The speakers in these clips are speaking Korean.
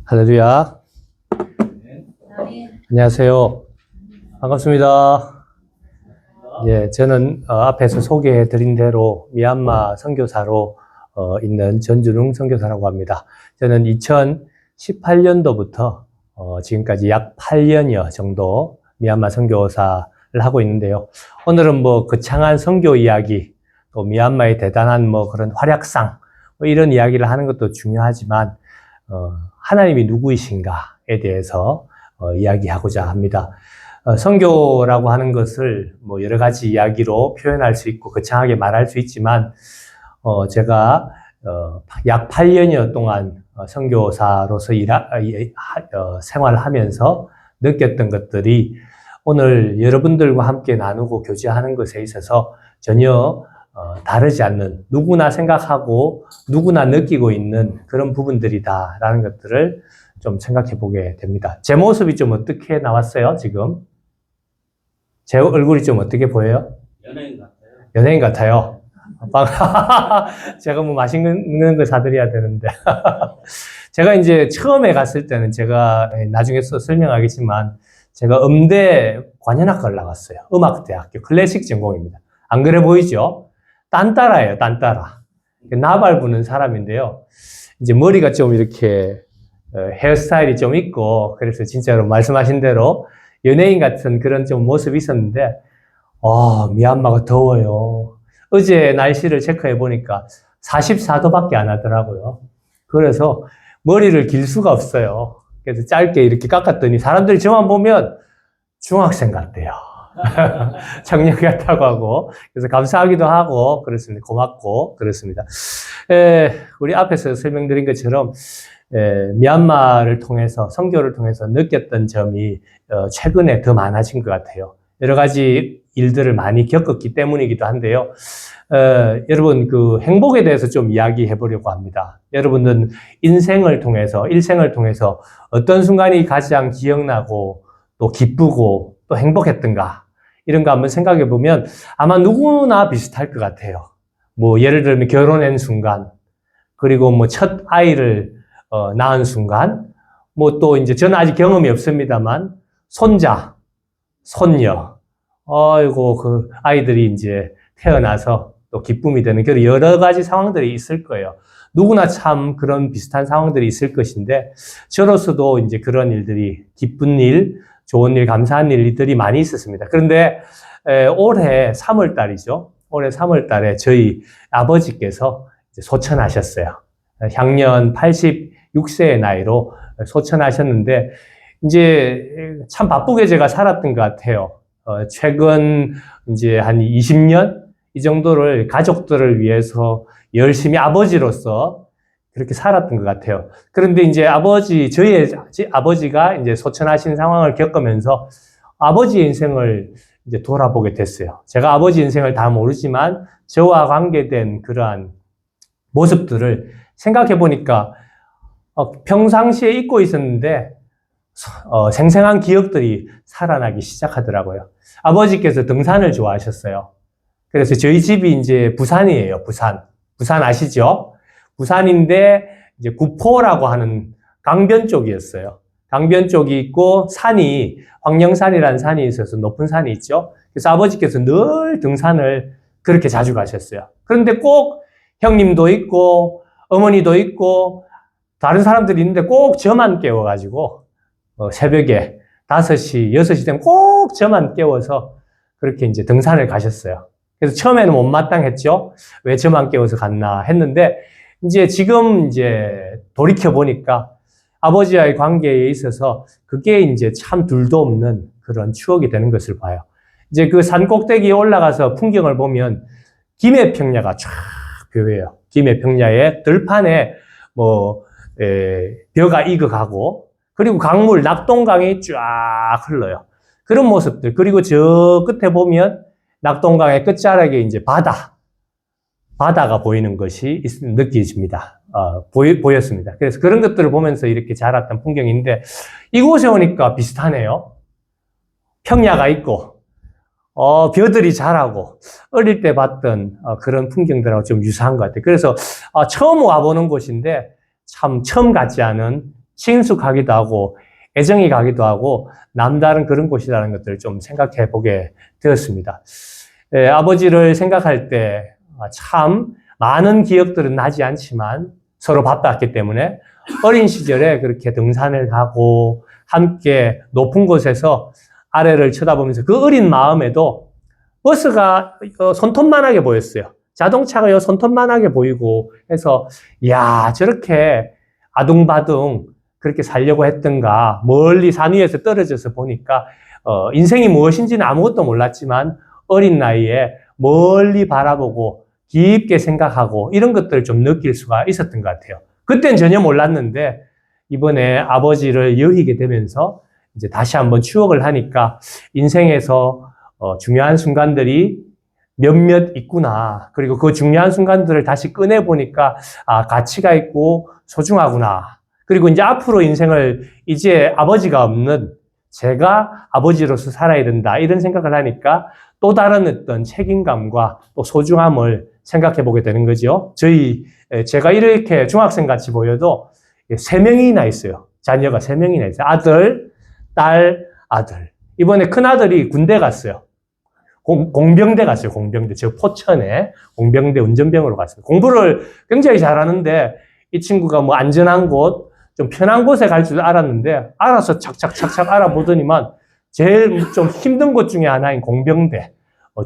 할렐루야. 안녕하세요. 반갑습니다. 예, 저는 앞에서 소개해 드린 대로 미얀마 선교사로 있는 전준웅 선교사라고 합니다. 저는 2018년도부터 지금까지 약 8년여 정도 미얀마 선교사를 하고 있는데요. 오늘은 거창한 선교 이야기, 또 미얀마의 대단한 그런 활약상, 이런 이야기를 하는 것도 중요하지만, 하나님이 누구이신가에 대해서 이야기하고자 합니다. 선교라고 하는 것을 여러 가지 이야기로 표현할 수 있고 거창하게 말할 수 있지만, 제가 약 8년여 동안 선교사로서 생활을 하면서 느꼈던 것들이 오늘 여러분들과 함께 나누고 교제하는 것에 있어서 전혀 다르지 않는, 누구나 생각하고 누구나 느끼고 있는 그런 부분들이다라는 것들을 좀 생각해 보게 됩니다. 제 모습이 좀 어떻게 나왔어요, 지금? 제 얼굴이 좀 어떻게 보여요? 연예인 같아요. 연예인 같아요. 제가 맛있는 거 사드려야 되는데. 제가 이제 처음에 갔을 때는 제가 나중에 설명하겠지만, 제가 음대 관현악과를 나갔어요. 음악대학교 클래식 전공입니다. 안 그래 보이죠? 딴따라예요, 딴따라. 나발 부는 사람인데요. 이제 머리가 좀 이렇게 헤어스타일이 좀 있고, 그래서 진짜로 말씀하신 대로 연예인 같은 그런 좀 모습이 있었는데, 미얀마가 더워요. 어제 날씨를 체크해 보니까 44도밖에 안 하더라고요. 그래서 머리를 길 수가 없어요. 그래서 짧게 이렇게 깎았더니 사람들이 저만 보면 중학생 같대요. 청년 같다고 하고, 그래서 감사하기도 하고, 그렇습니다. 고맙고, 그렇습니다. 우리 앞에서 설명드린 것처럼, 미얀마를 통해서, 선교를 통해서 느꼈던 점이, 최근에 더 많아진 것 같아요. 여러 가지 일들을 많이 겪었기 때문이기도 한데요. 여러분, 행복에 대해서 좀 이야기해 보려고 합니다. 여러분은 일생을 통해서 어떤 순간이 가장 기억나고, 또 기쁘고, 또 행복했던가, 이런 거 한번 생각해 보면 아마 누구나 비슷할 것 같아요. 예를 들면 결혼한 순간, 그리고 첫 아이를 낳은 순간, 또 이제 저는 아직 경험이 없습니다만, 손자, 손녀, 아이고, 그 아이들이 이제 태어나서 또 기쁨이 되는 그런 여러 가지 상황들이 있을 거예요. 누구나 참 그런 비슷한 상황들이 있을 것인데, 저로서도 이제 그런 일들이, 기쁜 일, 좋은 일, 감사한 일들이 많이 있었습니다. 그런데 올해 3월 달이죠. 올해 3월 달에 저희 아버지께서 이제 소천하셨어요. 향년 86세의 나이로 소천하셨는데, 이제 참 바쁘게 제가 살았던 것 같아요. 최근 이제 한 20년? 이 정도를 가족들을 위해서 열심히 아버지로서 그렇게 살았던 것 같아요. 그런데 이제 저희 아버지가 이제 소천하신 상황을 겪으면서 아버지 인생을 이제 돌아보게 됐어요. 제가 아버지 인생을 다 모르지만 저와 관계된 그러한 모습들을 생각해 보니까 평상시에 잊고 있었는데 생생한 기억들이 살아나기 시작하더라고요. 아버지께서 등산을 좋아하셨어요. 그래서 저희 집이 이제 부산이에요, 부산. 부산 아시죠? 부산인데 이제 구포라고 하는 강변 쪽이었어요. 강변 쪽이 있고 산이 황령산이라는 산이 있어서 높은 산이 있죠. 그래서 아버지께서 늘 등산을 그렇게 자주 가셨어요. 그런데 꼭 형님도 있고 어머니도 있고 다른 사람들이 있는데 꼭 저만 깨워가지고 새벽에 5시, 6시 되면 꼭 저만 깨워서 그렇게 이제 등산을 가셨어요. 그래서 처음에는 못마땅했죠. 왜 저만 깨워서 갔나 했는데 지금 돌이켜보니까 아버지와의 관계에 있어서 그게 이제 참 둘도 없는 그런 추억이 되는 것을 봐요. 이제 그 산 꼭대기에 올라가서 풍경을 보면 김해평야가 쫙 보여요. 김해평야의 들판에 벼가 익어가고, 그리고 강물, 낙동강이 쫙 흘러요. 그런 모습들. 그리고 저 끝에 보면 낙동강의 끝자락에 이제 바다가 보이는 것이 느껴집니다. 보였습니다. 그래서 그런 것들을 보면서 이렇게 자랐던 풍경인데, 이곳에 오니까 비슷하네요. 평야가 있고, 벼들이 자라고, 어릴 때 봤던 그런 풍경들하고 좀 유사한 것 같아요. 그래서 처음 와보는 곳인데, 참 처음 같지 않은 친숙하기도 하고 애정이 가기도 하고 남다른 그런 곳이라는 것들을 좀 생각해 보게 되었습니다. 아버지를 생각할 때 참 많은 기억들은 나지 않지만 서로 바빴기 때문에 어린 시절에 그렇게 등산을 가고 함께 높은 곳에서 아래를 쳐다보면서 그 어린 마음에도 버스가 손톱만하게 보였어요. 자동차가 손톱만하게 보이고 해서 야 저렇게 아둥바둥 그렇게 살려고 했던가 멀리 산 위에서 떨어져서 보니까 인생이 무엇인지는 아무것도 몰랐지만 어린 나이에 멀리 바라보고 깊게 생각하고 이런 것들을 좀 느낄 수가 있었던 것 같아요. 그땐 전혀 몰랐는데 이번에 아버지를 여의게 되면서 이제 다시 한번 추억을 하니까 인생에서 중요한 순간들이 몇몇 있구나. 그리고 그 중요한 순간들을 다시 꺼내보니까 가치가 있고 소중하구나. 그리고 이제 앞으로 인생을 이제 아버지가 없는 제가 아버지로서 살아야 된다. 이런 생각을 하니까 또 다른 어떤 책임감과 또 소중함을 생각해 보게 되는 거죠. 제가 이렇게 중학생 같이 보여도 3명이나 있어요. 자녀가 3명이나 있어요. 아들, 딸, 아들. 이번에 큰아들이 군대 갔어요. 공병대 갔어요. 공병대. 저 포천에 공병대 운전병으로 갔어요. 공부를 굉장히 잘하는데 이 친구가 뭐 안전한 곳, 좀 편한 곳에 갈 줄 알았는데 알아서 착착착착 알아보더니만 제일 좀 힘든 곳 중에 하나인 공병대.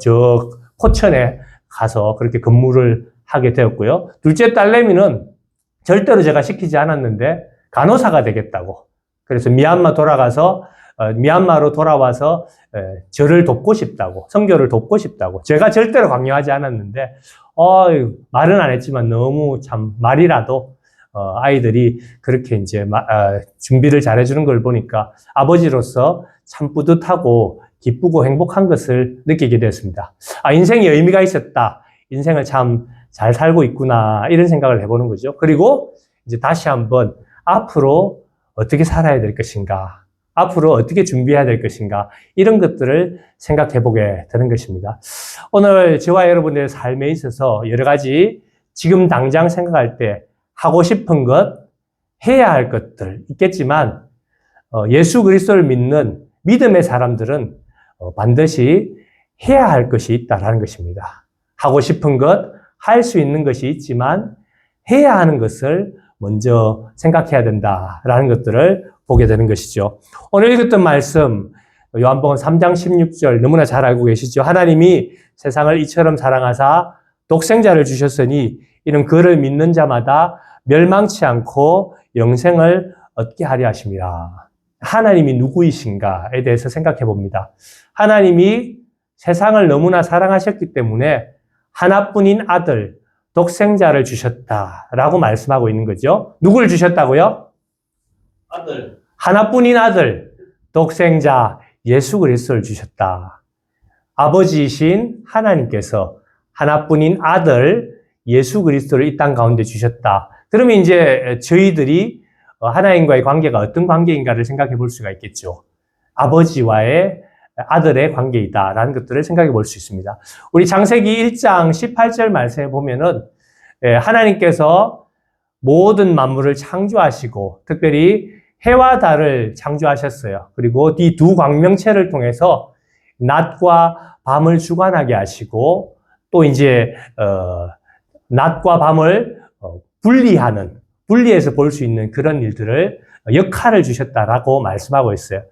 저 포천에 가서 그렇게 근무를 하게 되었고요. 둘째 딸내미는 절대로 제가 시키지 않았는데 간호사가 되겠다고. 그래서 미얀마로 돌아와서 저를 돕고 싶다고, 선교를 돕고 싶다고. 제가 절대로 강요하지 않았는데 말은 안 했지만 너무 참 말이라도 아이들이 그렇게 이제 준비를 잘해주는 걸 보니까 아버지로서 참 뿌듯하고 기쁘고 행복한 것을 느끼게 되었습니다. 인생에 의미가 있었다. 인생을 참 잘 살고 있구나. 이런 생각을 해보는 거죠. 그리고 이제 다시 한번 앞으로 어떻게 살아야 될 것인가. 앞으로 어떻게 준비해야 될 것인가. 이런 것들을 생각해 보게 되는 것입니다. 오늘 저와 여러분의 삶에 있어서 여러 가지 지금 당장 생각할 때 하고 싶은 것, 해야 할 것들 있겠지만 예수 그리스도를 믿는 믿음의 사람들은 반드시 해야 할 것이 있다라는 것입니다. 하고 싶은 것, 할 수 있는 것이 있지만 해야 하는 것을 먼저 생각해야 된다라는 것들을 보게 되는 것이죠. 오늘 읽었던 말씀 요한복음 3장 16절 너무나 잘 알고 계시죠. 하나님이 세상을 이처럼 사랑하사 독생자를 주셨으니 이는 그를 믿는 자마다 멸망치 않고 영생을 얻게 하려 하심이라. 하나님이 누구이신가에 대해서 생각해 봅니다. 하나님이 세상을 너무나 사랑하셨기 때문에 하나뿐인 아들, 독생자를 주셨다라고 말씀하고 있는 거죠. 누굴 주셨다고요? 아들. 하나뿐인 아들, 독생자, 예수 그리스도를 주셨다. 아버지이신 하나님께서 하나뿐인 아들, 예수 그리스도를 이 땅 가운데 주셨다. 그러면 이제 저희들이 하나님과의 관계가 어떤 관계인가를 생각해 볼 수가 있겠죠. 아버지와의 아들의 관계이다라는 것들을 생각해 볼 수 있습니다. 우리 창세기 1장 18절 말씀에 보면은 하나님께서 모든 만물을 창조하시고 특별히 해와 달을 창조하셨어요. 그리고 이 두 광명체를 통해서 낮과 밤을 주관하게 하시고 또 이제 낮과 밤을 분리해서 볼 수 있는 그런 일들을 역할을 주셨다라고 말씀하고 있어요.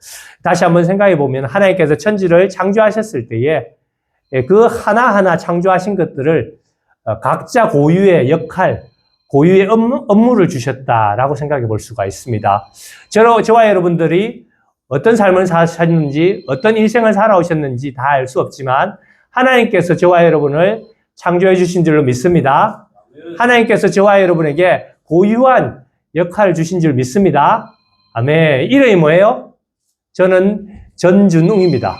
다시 한번 생각해 보면 하나님께서 천지를 창조하셨을 때에 그 하나하나 창조하신 것들을 각자 고유의 역할, 고유의 업무를 주셨다라고 생각해 볼 수가 있습니다. 저와 여러분들이 어떤 삶을 사셨는지, 어떤 일생을 살아오셨는지 다 알 수 없지만 하나님께서 저와 여러분을 창조해 주신 줄로 믿습니다. 하나님께서 저와 여러분에게 고유한 역할을 주신 줄 믿습니다. 아멘. 이름이 뭐예요? 저는 전준웅입니다.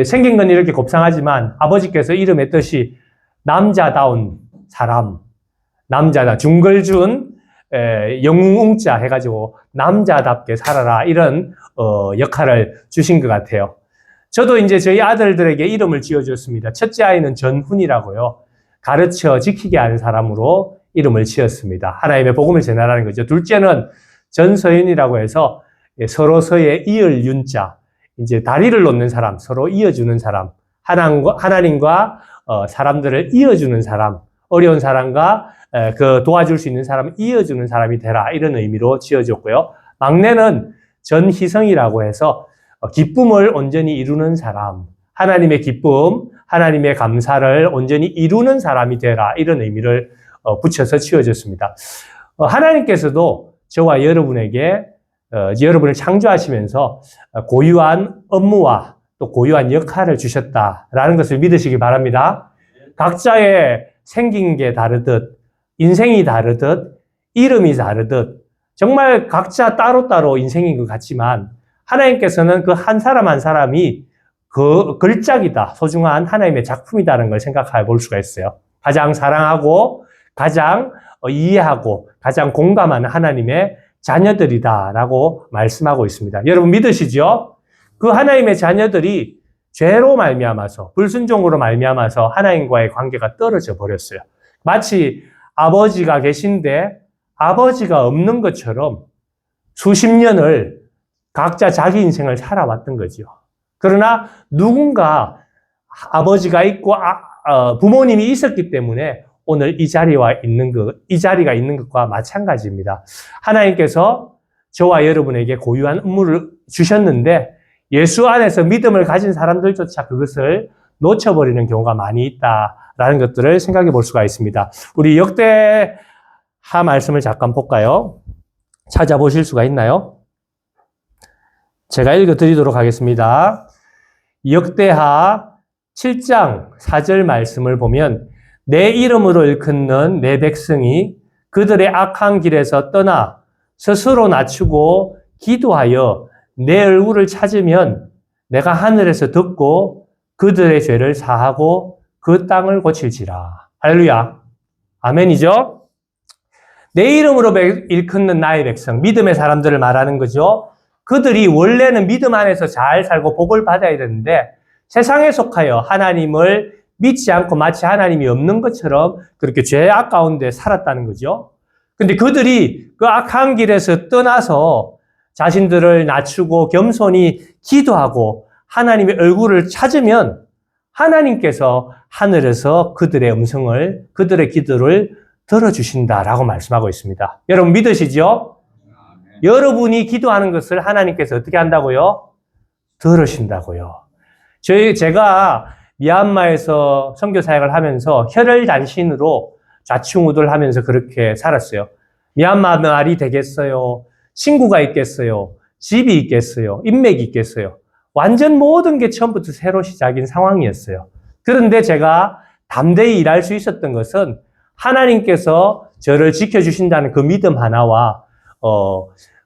생긴 건 이렇게 곱상하지만 아버지께서 이름의 뜻이 남자다운 사람, 중걸준 영웅웅자 해가지고 남자답게 살아라 이런 역할을 주신 것 같아요. 저도 이제 저희 아들들에게 이름을 지어주었습니다. 첫째 아이는 전훈이라고요. 가르쳐 지키게 하는 사람으로 이름을 지었습니다. 하나님의 복음을 전하라는 거죠. 둘째는 전서윤이라고 해서 서로서의 이을 윤자, 이제 다리를 놓는 사람, 서로 이어주는 사람, 하나님과 사람들을 이어주는 사람, 어려운 사람과 그 도와줄 수 있는 사람을 이어주는 사람이 되라, 이런 의미로 지어졌고요. 막내는 전희성이라고 해서 기쁨을 온전히 이루는 사람, 하나님의 기쁨, 하나님의 감사를 온전히 이루는 사람이 되라, 이런 의미를 붙여서 지어졌습니다. 하나님께서도 저와 여러분에게 여러분을 창조하시면서 고유한 업무와 또 고유한 역할을 주셨다라는 것을 믿으시기 바랍니다. 각자의 생긴 게 다르듯, 인생이 다르듯, 이름이 다르듯, 정말 각자 따로따로 인생인 것 같지만 하나님께서는 그 한 사람 한 사람이 그 걸작이다, 소중한 하나님의 작품이다라는 걸 생각해 볼 수가 있어요. 가장 사랑하고 가장 이해하고 가장 공감하는 하나님의 자녀들이다라고 말씀하고 있습니다. 여러분 믿으시죠? 그 하나님의 자녀들이 죄로 말미암아서, 불순종으로 말미암아서 하나님과의 관계가 떨어져 버렸어요. 마치 아버지가 계신데 아버지가 없는 것처럼 수십 년을 각자 자기 인생을 살아왔던 거죠. 그러나 누군가 아버지가 있고 부모님이 있었기 때문에 오늘 이 자리가 있는 것과 마찬가지입니다. 하나님께서 저와 여러분에게 고유한 업무를 주셨는데 예수 안에서 믿음을 가진 사람들조차 그것을 놓쳐버리는 경우가 많이 있다라는 것들을 생각해 볼 수가 있습니다. 우리 역대하 말씀을 잠깐 볼까요? 찾아보실 수가 있나요? 제가 읽어드리도록 하겠습니다. 역대하 7장 4절 말씀을 보면 내 이름으로 일컫는 내 백성이 그들의 악한 길에서 떠나 스스로 낮추고 기도하여 내 얼굴을 찾으면 내가 하늘에서 듣고 그들의 죄를 사하고 그 땅을 고칠지라. 할렐루야. 아멘이죠? 내 이름으로 일컫는 나의 백성, 믿음의 사람들을 말하는 거죠. 그들이 원래는 믿음 안에서 잘 살고 복을 받아야 되는데 세상에 속하여 하나님을 믿지 않고 마치 하나님이 없는 것처럼 그렇게 죄악 가운데 살았다는 거죠. 근데 그들이 그 악한 길에서 떠나서 자신들을 낮추고 겸손히 기도하고 하나님의 얼굴을 찾으면 하나님께서 하늘에서 그들의 음성을, 그들의 기도를 들어주신다라고 말씀하고 있습니다. 여러분 믿으시죠? 여러분이 기도하는 것을 하나님께서 어떻게 한다고요? 들으신다고요. 제가 미얀마에서 선교 사역을 하면서 혈혈단신으로 좌충우돌하면서 그렇게 살았어요. 미얀마 말이 되겠어요? 친구가 있겠어요? 집이 있겠어요? 인맥이 있겠어요? 완전 모든 게 처음부터 새로 시작인 상황이었어요. 그런데 제가 담대히 일할 수 있었던 것은 하나님께서 저를 지켜주신다는 그 믿음 하나와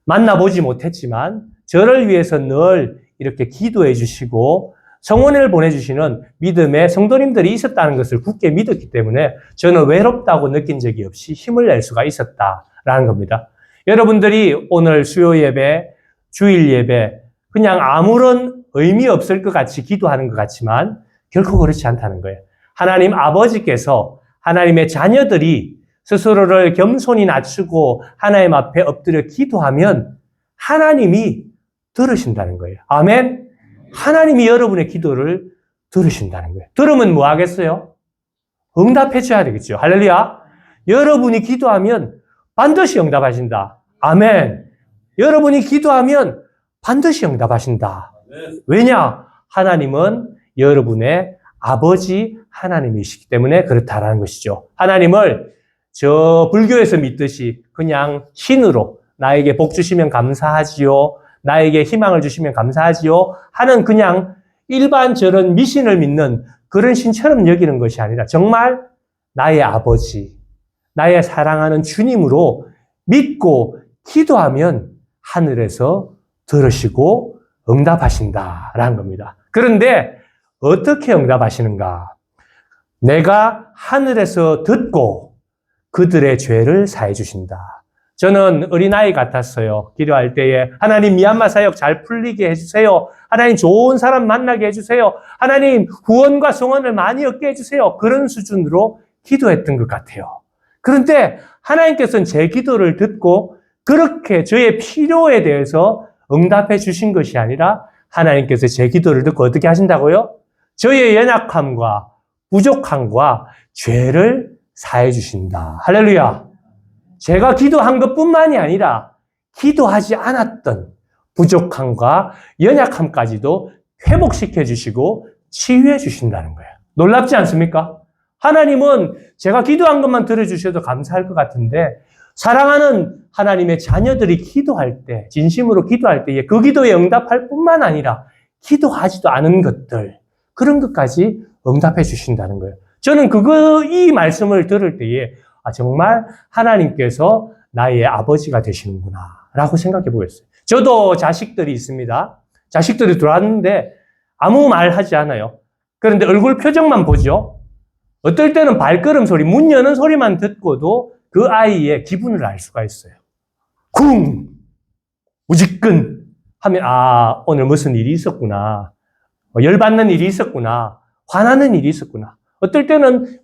만나보지 못했지만 저를 위해서 늘 이렇게 기도해 주시고 성원을 보내주시는 믿음의 성도님들이 있었다는 것을 굳게 믿었기 때문에 저는 외롭다고 느낀 적이 없이 힘을 낼 수가 있었다라는 겁니다. 여러분들이 오늘 수요 예배, 주일 예배 그냥 아무런 의미 없을 것 같이 기도하는 것 같지만 결코 그렇지 않다는 거예요. 하나님 아버지께서 하나님의 자녀들이 스스로를 겸손히 낮추고 하나님 앞에 엎드려 기도하면 하나님이 들으신다는 거예요. 아멘. 하나님이 여러분의 기도를 들으신다는 거예요. 들으면 뭐 하겠어요? 응답해 줘야 되겠죠. 할렐루야. 여러분이 기도하면 반드시 응답하신다. 아멘. 여러분이 기도하면 반드시 응답하신다. 왜냐? 하나님은 여러분의 아버지 하나님이시기 때문에 그렇다라는 것이죠. 하나님을 저 불교에서 믿듯이 그냥 신으로 나에게 복 주시면 감사하지요. 나에게 희망을 주시면 감사하지요. 하는 그냥 일반 저런 미신을 믿는 그런 신처럼 여기는 것이 아니라 정말 나의 아버지, 나의 사랑하는 주님으로 믿고 기도하면 하늘에서 들으시고 응답하신다라는 겁니다. 그런데 어떻게 응답하시는가? 내가 하늘에서 듣고 그들의 죄를 사해 주신다. 저는 어린아이 같았어요. 기도할 때에 하나님 미얀마 사역 잘 풀리게 해주세요. 하나님 좋은 사람 만나게 해주세요. 하나님 후원과 성원을 많이 얻게 해주세요. 그런 수준으로 기도했던 것 같아요. 그런데 하나님께서는 제 기도를 듣고 그렇게 저의 필요에 대해서 응답해 주신 것이 아니라 하나님께서 제 기도를 듣고 어떻게 하신다고요? 저의 연약함과 부족함과 죄를 사해 주신다. 할렐루야. 제가 기도한 것뿐만이 아니라 기도하지 않았던 부족함과 연약함까지도 회복시켜 주시고 치유해 주신다는 거예요. 놀랍지 않습니까? 하나님은 제가 기도한 것만 들어주셔도 감사할 것 같은데 사랑하는 하나님의 자녀들이 기도할 때, 진심으로 기도할 때에 그 기도에 응답할 뿐만 아니라 기도하지도 않은 것들, 그런 것까지 응답해 주신다는 거예요. 저는 이 말씀을 들을 때에 정말 하나님께서 나의 아버지가 되시는구나 라고 생각해 보겠어요. 저도 자식들이 있습니다. 자식들이 들어왔는데 아무 말 하지 않아요. 그런데 얼굴 표정만 보죠. 어떨 때는 발걸음 소리, 문 여는 소리만 듣고도 그 아이의 기분을 알 수가 있어요. 쿵! 우지끈! 하면, 오늘 무슨 일이 있었구나. 열받는 일이 있었구나. 화나는 일이 있었구나. 어떨 때는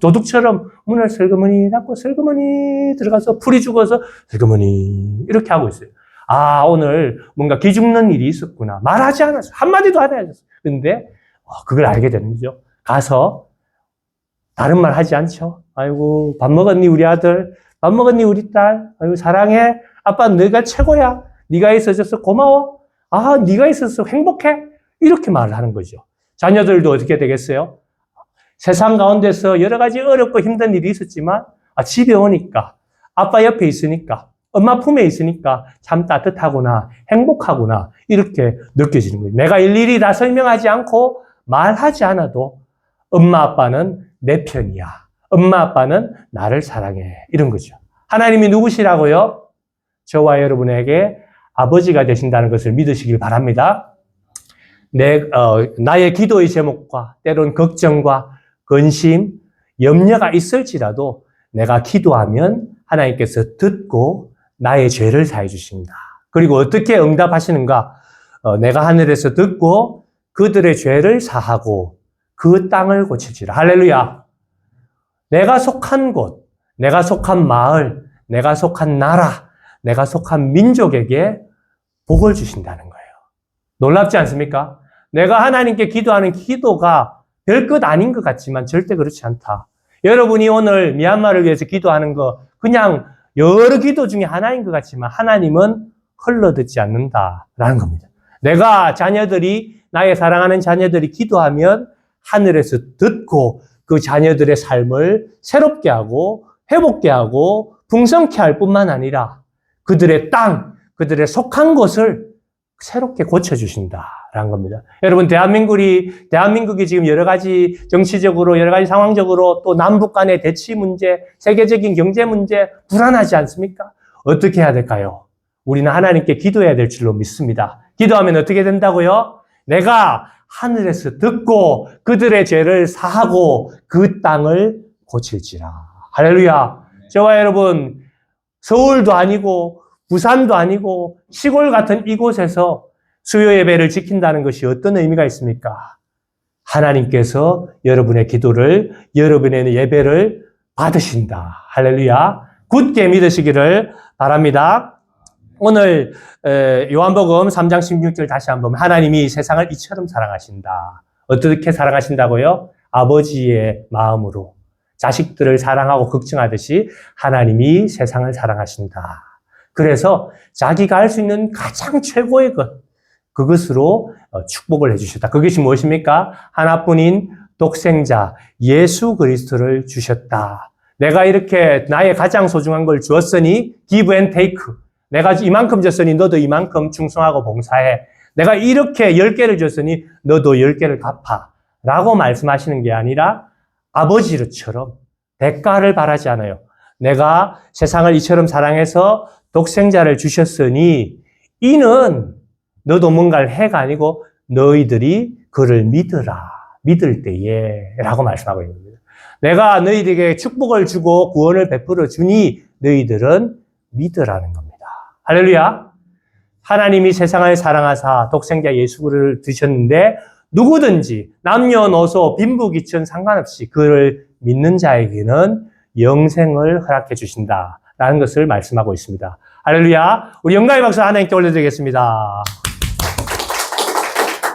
도둑처럼 문을 슬그머니 닫고 슬그머니 들어가서 풀이 죽어서 슬그머니 이렇게 하고 있어요. 오늘 뭔가 기죽는 일이 있었구나. 말하지 않았어요. 한마디도 안 하셨어요. 근데 그걸 알게 되는 거죠. 가서 다른 말 하지 않죠. 아이고, 밥 먹었니 우리 아들? 밥 먹었니 우리 딸? 아이고, 사랑해. 아빠 너가 최고야. 네가 있어줘서 고마워. 네가 있어서 행복해. 이렇게 말을 하는 거죠. 자녀들도 어떻게 되겠어요? 세상 가운데서 여러 가지 어렵고 힘든 일이 있었지만 집에 오니까 아빠 옆에 있으니까 엄마 품에 있으니까 참 따뜻하구나, 행복하구나 이렇게 느껴지는 거예요. 내가 일일이 다 설명하지 않고 말하지 않아도 엄마 아빠는 내 편이야. 엄마 아빠는 나를 사랑해. 이런 거죠. 하나님이 누구시라고요? 저와 여러분에게 아버지가 되신다는 것을 믿으시길 바랍니다. 나의 기도의 제목과 때론 걱정과 근심, 염려가 있을지라도 내가 기도하면 하나님께서 듣고 나의 죄를 사해 주십니다. 그리고 어떻게 응답하시는가? 내가 하늘에서 듣고 그들의 죄를 사하고 그 땅을 고치지라. 할렐루야. 내가 속한 곳, 내가 속한 마을, 내가 속한 나라, 내가 속한 민족에게 복을 주신다는 거예요. 놀랍지 않습니까? 내가 하나님께 기도하는 기도가 별것 아닌 것 같지만 절대 그렇지 않다. 여러분이 오늘 미얀마를 위해서 기도하는 거 그냥 여러 기도 중에 하나인 것 같지만 하나님은 흘러듣지 않는다라는 겁니다. 내가 나의 사랑하는 자녀들이 기도하면 하늘에서 듣고 그 자녀들의 삶을 새롭게 하고 회복게 하고 풍성케 할 뿐만 아니라 그들의 땅, 그들의 속한 곳을 새롭게 고쳐주신다라는 겁니다. 여러분, 대한민국이 지금 여러 가지 정치적으로, 여러 가지 상황적으로 또 남북 간의 대치 문제, 세계적인 경제 문제, 불안하지 않습니까? 어떻게 해야 될까요? 우리는 하나님께 기도해야 될 줄로 믿습니다. 기도하면 어떻게 된다고요? 내가 하늘에서 듣고 그들의 죄를 사하고 그 땅을 고칠지라. 할렐루야. 저와 여러분, 서울도 아니고 부산도 아니고 시골 같은 이곳에서 수요 예배를 지킨다는 것이 어떤 의미가 있습니까? 하나님께서 여러분의 기도를, 여러분의 예배를 받으신다. 할렐루야. 굳게 믿으시기를 바랍니다. 오늘 요한복음 3장 16절 다시 한번 하나님이 세상을 이처럼 사랑하신다. 어떻게 사랑하신다고요? 아버지의 마음으로 자식들을 사랑하고 걱정하듯이 하나님이 세상을 사랑하신다. 그래서 자기가 할 수 있는 가장 최고의 그것으로 축복을 해주셨다. 그것이 무엇입니까? 하나뿐인 독생자 예수 그리스도를 주셨다. 내가 이렇게 나의 가장 소중한 걸 주었으니 give and take. 내가 이만큼 줬으니 너도 이만큼 충성하고 봉사해. 내가 이렇게 10개를 줬으니 너도 10개를 갚아. 라고 말씀하시는 게 아니라 아버지처럼 대가를 바라지 않아요. 내가 세상을 이처럼 사랑해서 독생자를 주셨으니 이는 너도 뭔가를 해가 아니고 너희들이 그를 믿을 때에 라고 말씀하고 있는 겁니다. 내가 너희들에게 축복을 주고 구원을 베풀어 주니 너희들은 믿으라는 겁니다. 할렐루야. 하나님이 세상을 사랑하사 독생자 예수를 주셨는데 누구든지 남녀노소 빈부귀천 상관없이 그를 믿는 자에게는 영생을 허락해 주신다 라는 것을 말씀하고 있습니다. 할렐루야. 우리 영광의 박수 하나님께 올려드리겠습니다.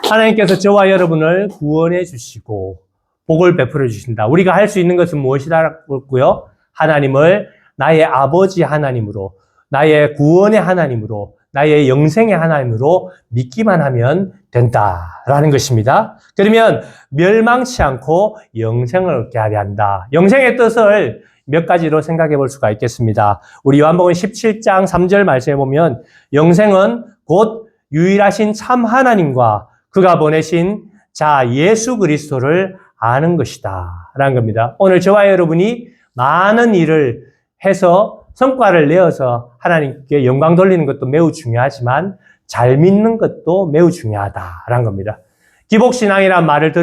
하나님께서 저와 여러분을 구원해 주시고 복을 베풀어 주신다. 우리가 할 수 있는 것은 무엇이라고요? 하나님을 나의 아버지 하나님으로, 나의 구원의 하나님으로, 나의 영생의 하나님으로 믿기만 하면 된다라는 것입니다. 그러면 멸망치 않고 영생을 얻게 하려 한다. 영생의 뜻을 몇 가지로 생각해 볼 수가 있겠습니다. 우리 요한복음 17장 3절 말씀해 보면 영생은 곧 유일하신 참 하나님과 그가 보내신 자 예수 그리스도를 아는 것이다 라는 겁니다. 오늘 저와 여러분이 많은 일을 해서 성과를 내어서 하나님께 영광 돌리는 것도 매우 중요하지만 잘 믿는 것도 매우 중요하다라는 겁니다. 기복신앙이라는 말을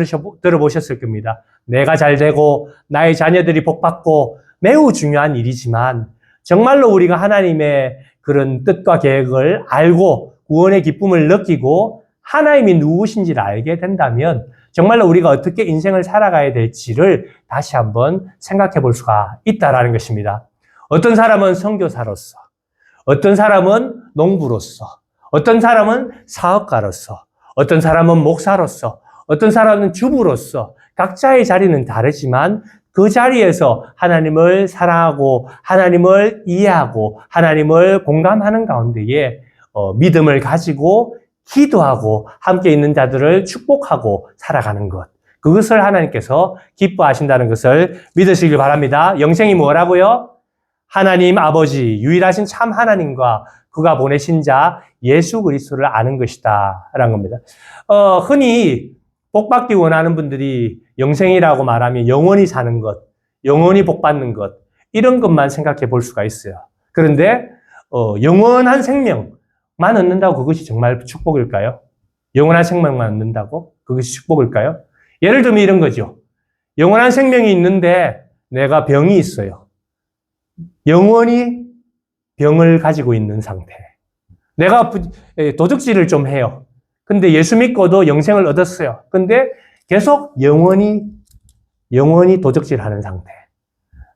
들어보셨을 겁니다. 내가 잘 되고 나의 자녀들이 복받고 매우 중요한 일이지만 정말로 우리가 하나님의 그런 뜻과 계획을 알고 구원의 기쁨을 느끼고 하나님이 누구신지를 알게 된다면 정말로 우리가 어떻게 인생을 살아가야 될지를 다시 한번 생각해 볼 수가 있다라는 것입니다. 어떤 사람은 선교사로서, 어떤 사람은 농부로서, 어떤 사람은 사업가로서, 어떤 사람은 목사로서, 어떤 사람은 주부로서 각자의 자리는 다르지만 그 자리에서 하나님을 사랑하고 하나님을 이해하고 하나님을 공감하는 가운데에 믿음을 가지고 기도하고 함께 있는 자들을 축복하고 살아가는 것. 그것을 하나님께서 기뻐하신다는 것을 믿으시길 바랍니다. 영생이 뭐라고요? 하나님 아버지, 유일하신 참 하나님과 그가 보내신 자 예수 그리스도를 아는 것이다 라는 겁니다. 흔히 복받기 원하는 분들이 영생이라고 말하면 영원히 사는 것, 영원히 복받는 것 이런 것만 생각해 볼 수가 있어요. 그런데 영원한 생명만 얻는다고 그것이 정말 축복일까요? 영원한 생명만 얻는다고 그것이 축복일까요? 예를 들면 이런 거죠. 영원한 생명이 있는데 내가 병이 있어요. 영원히 병을 가지고 있는 상태. 내가 도둑질을 좀 해요. 근데 예수 믿고도 영생을 얻었어요. 근데 계속 영원히 도적질하는 상태.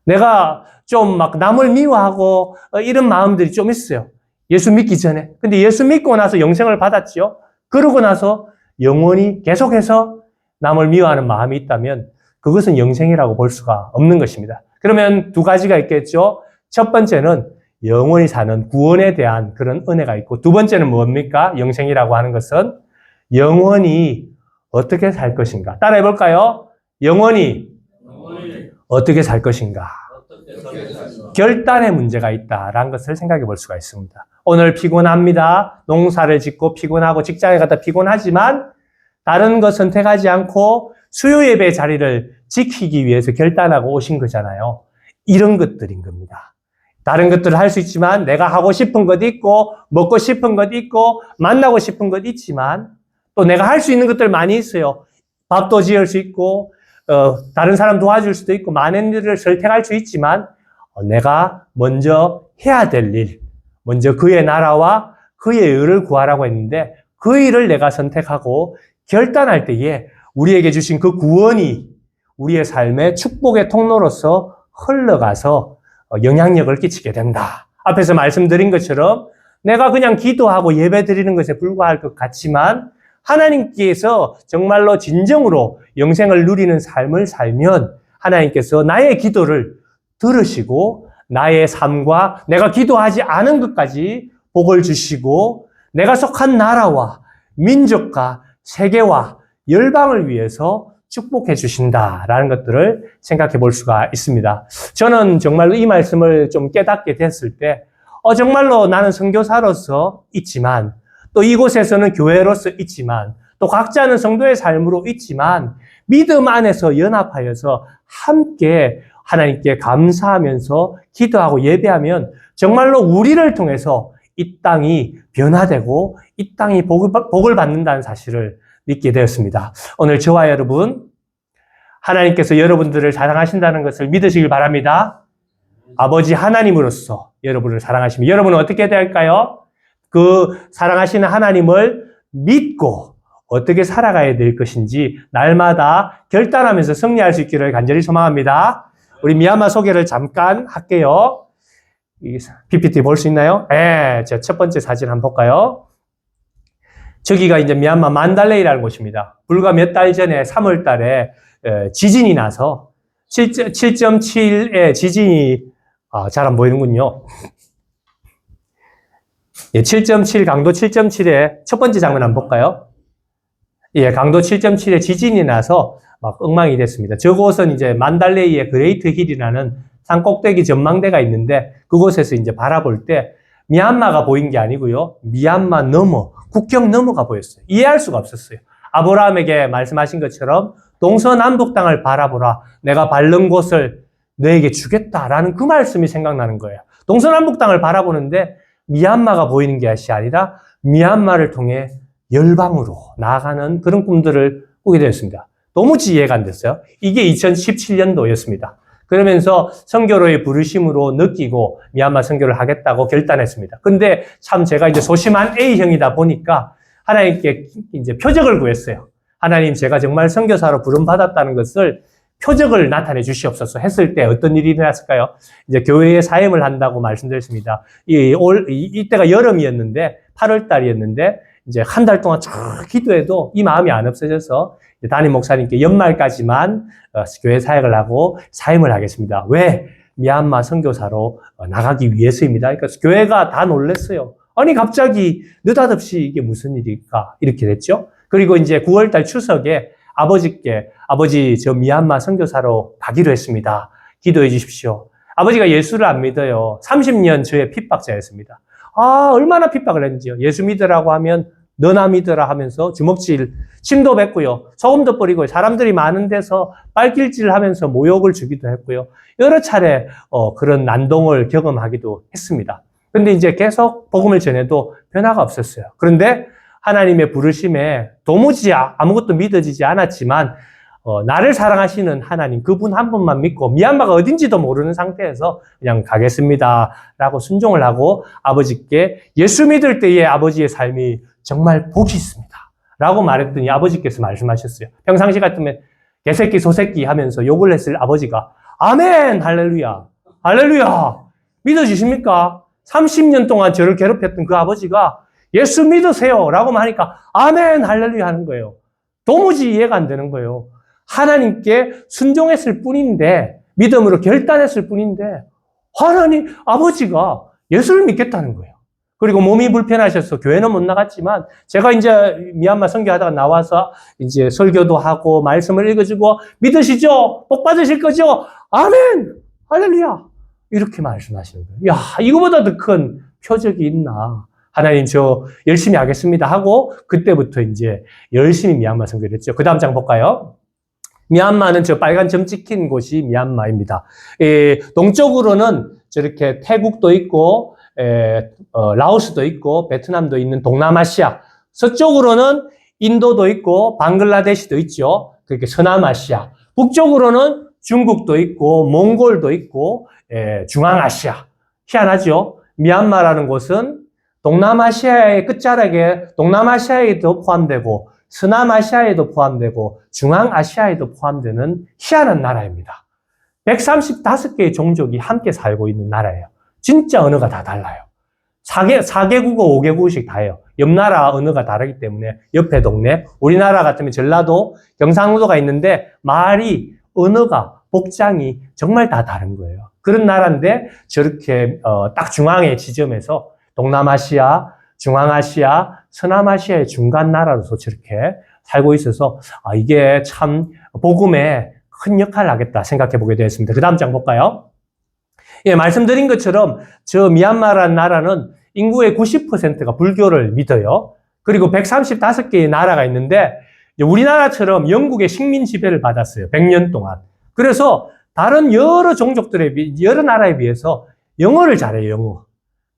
내가 좀 막 남을 미워하고 이런 마음들이 좀 있어요. 예수 믿기 전에. 근데 예수 믿고 나서 영생을 받았지요. 그러고 나서 영원히 계속해서 남을 미워하는 마음이 있다면 그것은 영생이라고 볼 수가 없는 것입니다. 그러면 두 가지가 있겠죠. 첫 번째는 영원히 사는 구원에 대한 그런 은혜가 있고 두 번째는 뭡니까? 영생이라고 하는 것은 영원히 어떻게 살 것인가? 따라해 볼까요? 영원히 어떻게 살 것인가? 결단의 문제가 있다라는 것을 생각해 볼 수가 있습니다. 오늘 피곤합니다. 농사를 짓고 피곤하고 직장에 갔다 피곤하지만 다른 거 선택하지 않고 수요 예배 자리를 지키기 위해서 결단하고 오신 거잖아요. 이런 것들인 겁니다. 다른 것들을 할 수 있지만 내가 하고 싶은 것 있고 먹고 싶은 것 있고 만나고 싶은 것 있지만 또 내가 할 수 있는 것들 많이 있어요. 밥도 지을 수 있고 다른 사람 도와줄 수도 있고 많은 일을 선택할 수 있지만 내가 먼저 해야 될 일, 먼저 그의 나라와 그의 의를 구하라고 했는데 그 일을 내가 선택하고 결단할 때에 우리에게 주신 그 구원이 우리의 삶의 축복의 통로로서 흘러가서 영향력을 끼치게 된다. 앞에서 말씀드린 것처럼 내가 그냥 기도하고 예배 드리는 것에 불과할 것 같지만 하나님께서 정말로 진정으로 영생을 누리는 삶을 살면 하나님께서 나의 기도를 들으시고 나의 삶과 내가 기도하지 않은 것까지 복을 주시고 내가 속한 나라와 민족과 세계와 열방을 위해서 축복해 주신다라는 것들을 생각해 볼 수가 있습니다. 저는 정말로 이 말씀을 좀 깨닫게 됐을 때 정말로 나는 선교사로서 있지만 또 이곳에서는 교회로서 있지만 또 각자는 성도의 삶으로 있지만 믿음 안에서 연합하여서 함께 하나님께 감사하면서 기도하고 예배하면 정말로 우리를 통해서 이 땅이 변화되고 이 땅이 복을 받는다는 사실을 믿게 되었습니다. 오늘 저와 여러분 하나님께서 여러분들을 사랑하신다는 것을 믿으시길 바랍니다. 아버지 하나님으로서 여러분을 사랑하시면 여러분은 어떻게 될까요? 그 사랑하시는 하나님을 믿고 어떻게 살아가야 될 것인지 날마다 결단하면서 승리할 수 있기를 간절히 소망합니다. 우리 미얀마 소개를 잠깐 할게요. PPT 볼 수 있나요? 예, 자, 첫 번째 사진 한번 볼까요? 저기가 이제 미얀마 만달레이라는 곳입니다. 불과 몇 달 전에 3월 달에 지진이 나서 7.7의 지진이, 잘 안 보이는군요. 예, 7.7, 강도 7.7의 첫 번째 장면 한번 볼까요? 예, 강도 7.7의 지진이 나서 막 엉망이 됐습니다. 저곳은 이제 만달레이의 그레이트 힐이라는 산 꼭대기 전망대가 있는데 그곳에서 이제 바라볼 때 미얀마가 보인 게 아니고요. 미얀마 넘어, 국경 넘어가 보였어요. 이해할 수가 없었어요. 아브라함에게 말씀하신 것처럼 동서남북 땅을 바라보라. 내가 밟는 곳을 너에게 주겠다라는 그 말씀이 생각나는 거예요. 동서남북 땅을 바라보는데 미얀마가 보이는 것이 아니라 미얀마를 통해 열방으로 나아가는 그런 꿈들을 꾸게 되었습니다. 도무지 이해가 안 됐어요. 이게 2017년도였습니다. 그러면서 선교로의 부르심으로 느끼고 미얀마 선교를 하겠다고 결단했습니다. 근데 참 제가 이제 소심한 A형이다 보니까 하나님께 이제 표적을 구했어요. 하나님, 제가 정말 선교사로 부름받았다는 것을 표적을 나타내 주시옵소서 했을 때 어떤 일이 일어났을까요? 이제 교회에 사임을 한다고 말씀드렸습니다. 이때가 여름이었는데 8월 달이었는데 이제 한 달 동안 쭉 기도해도 이 마음이 안 없어져서 담임 목사님께 연말까지만 교회 사역을 하고 사임을 하겠습니다. 왜? 미얀마 선교사로 나가기 위해서입니다. 그러니까 교회가 다 놀랐어요. 아니 갑자기 느닷없이 이게 무슨 일일까? 이렇게 됐죠. 그리고 이제 9월 달 추석에 아버지께 아버지 저 미얀마 선교사로 가기로 했습니다. 기도해 주십시오. 아버지가 예수를 안 믿어요. 30년 저의 핍박자였습니다. 얼마나 핍박을 했는지요. 예수 믿으라고 하면 너나 믿으라 하면서 주먹질, 침도 뱉고요. 소금도 뿌리고요. 사람들이 많은 데서 빨길질 하면서 모욕을 주기도 했고요. 여러 차례 그런 난동을 경험하기도 했습니다. 근데 이제 계속 복음을 전해도 변화가 없었어요. 그런데 하나님의 부르심에 도무지 아무것도 믿어지지 않았지만 나를 사랑하시는 하나님, 그분 한 분만 믿고 미얀마가 어딘지도 모르는 상태에서 그냥 가겠습니다 라고 순종을 하고 아버지께 예수 믿을 때의 아버지의 삶이 정말 복이 있습니다 라고 말했더니 아버지께서 말씀하셨어요. 평상시 같으면 개새끼 소새끼 하면서 욕을 했을 아버지가 아멘 할렐루야 할렐루야 믿어지십니까? 30년 동안 저를 괴롭혔던 그 아버지가 예수 믿으세요 라고 하니까 아멘 할렐루야 하는 거예요. 도무지 이해가 안 되는 거예요. 하나님께 순종했을 뿐인데, 믿음으로 결단했을 뿐인데, 하나님, 아버지가 예수를 믿겠다는 거예요. 그리고 몸이 불편하셔서 교회는 못 나갔지만, 제가 이제 미얀마 선교하다가 나와서 이제 설교도 하고, 말씀을 읽어주고, 믿으시죠? 복 받으실 거죠? 아멘! 할렐루야! 이렇게 말씀하시는 거예요. 야, 이거보다 더 큰 표적이 있나? 하나님, 저 열심히 하겠습니다 하고, 그때부터 이제 열심히 미얀마 선교를 했죠. 그 다음 장 볼까요? 미얀마는 저 빨간 점 찍힌 곳이 미얀마입니다. 동쪽으로는 저렇게 태국도 있고, 라오스도 있고, 베트남도 있는 동남아시아. 서쪽으로는 인도도 있고, 방글라데시도 있죠. 그렇게 서남아시아. 북쪽으로는 중국도 있고, 몽골도 있고, 중앙아시아. 희한하죠? 미얀마라는 곳은 동남아시아의 끝자락에 동남아시아에도 포함되고, 서남아시아에도 포함되고 중앙아시아에도 포함되는 희한한 나라입니다. 135개의 종족이 함께 살고 있는 나라예요. 진짜 언어가 다 달라요. 4개국어, 5개국어씩 다 해요. 옆 나라 언어가 다르기 때문에 옆에 동네, 우리나라 같으면 전라도, 경상도가 있는데 말이, 언어가, 복장이 정말 다 다른 거예요. 그런 나라인데 저렇게 딱 중앙의 지점에서 동남아시아, 중앙아시아, 서남아시아의 중간 나라로서 저렇게 살고 있어서 이게 참 복음에 큰 역할을 하겠다 생각해 보게 되었습니다. 그 다음 장 볼까요? 예, 말씀드린 것처럼 저 미얀마라는 나라는 인구의 90%가 불교를 믿어요. 그리고 135개의 나라가 있는데 우리나라처럼 영국의 식민 지배를 받았어요. 100년 동안. 그래서 다른 여러 종족들에 여러 나라에 비해서 영어를 잘해요. 영어.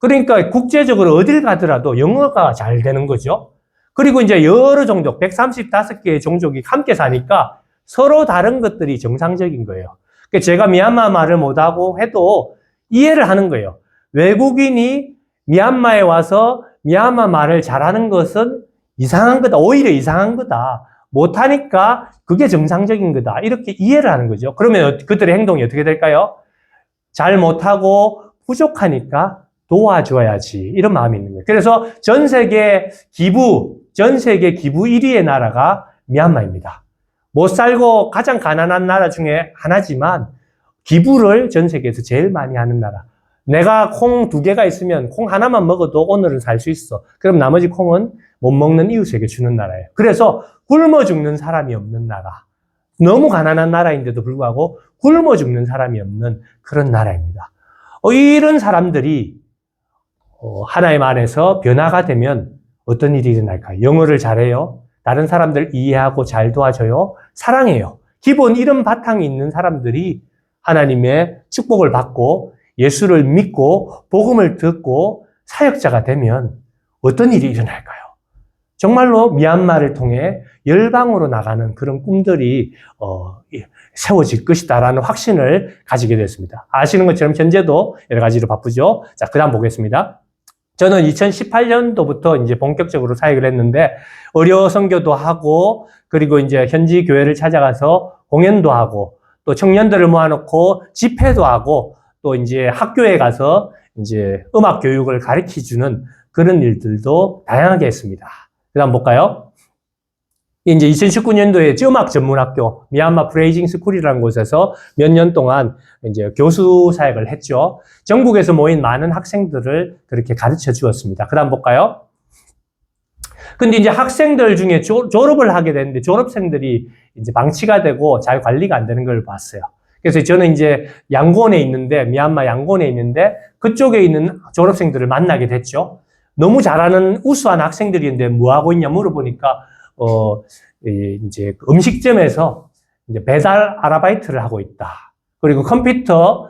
그러니까 국제적으로 어딜 가더라도 영어가 잘 되는 거죠. 그리고 이제 여러 종족, 135개의 종족이 함께 사니까 서로 다른 것들이 정상적인 거예요. 그러니까 제가 미얀마 말을 못하고 해도 이해를 하는 거예요. 외국인이 미얀마에 와서 미얀마 말을 잘하는 것은 이상한 거다. 오히려 이상한 거다. 못하니까 그게 정상적인 거다. 이렇게 이해를 하는 거죠. 그러면 그들의 행동이 어떻게 될까요? 잘 못하고 부족하니까 도와줘야지. 이런 마음이 있는 거예요. 그래서 전 세계 기부 1위의 나라가 미얀마입니다. 못 살고 가장 가난한 나라 중에 하나지만 기부를 전 세계에서 제일 많이 하는 나라. 내가 콩 2개가 있으면 콩 하나만 먹어도 오늘은 살 수 있어. 그럼 나머지 콩은 못 먹는 이웃에게 주는 나라예요. 그래서 굶어 죽는 사람이 없는 나라. 너무 가난한 나라인데도 불구하고 굶어 죽는 사람이 없는 그런 나라입니다. 이런 사람들이 하나님 안에서 변화가 되면 어떤 일이 일어날까요? 영어를 잘해요. 다른 사람들 이해하고 잘 도와줘요. 사랑해요. 기본 이런 바탕이 있는 사람들이 하나님의 축복을 받고 예수를 믿고 복음을 듣고 사역자가 되면 어떤 일이 일어날까요? 정말로 미얀마를 통해 열방으로 나가는 그런 꿈들이 세워질 것이다라는 확신을 가지게 됐습니다. 아시는 것처럼 현재도 여러 가지로 바쁘죠. 자, 그다음 보겠습니다. 저는 2018년도부터 이제 본격적으로 사역을 했는데 의료 선교도 하고 그리고 이제 현지 교회를 찾아가서 공연도 하고 또 청년들을 모아놓고 집회도 하고 또 이제 학교에 가서 이제 음악 교육을 가르쳐주는 그런 일들도 다양하게 했습니다. 그 다음 볼까요? 이제 2019년도에 음악 전문학교 미얀마 프레이징 스쿨이라는 곳에서 몇 년 동안 이제 교수 사역을 했죠. 전국에서 모인 많은 학생들을 그렇게 가르쳐 주었습니다. 그 다음 볼까요? 근데 이제 학생들 중에 졸업을 하게 되는데 졸업생들이 이제 방치가 되고 잘 관리가 안 되는 걸 봤어요. 그래서 저는 이제 양곤에 있는데, 미얀마 양곤에 있는데 그쪽에 있는 졸업생들을 만나게 됐죠. 너무 잘하는 우수한 학생들인데 뭐 하고 있냐 물어보니까 이제 음식점에서 이제 배달 아르바이트를 하고 있다. 그리고 컴퓨터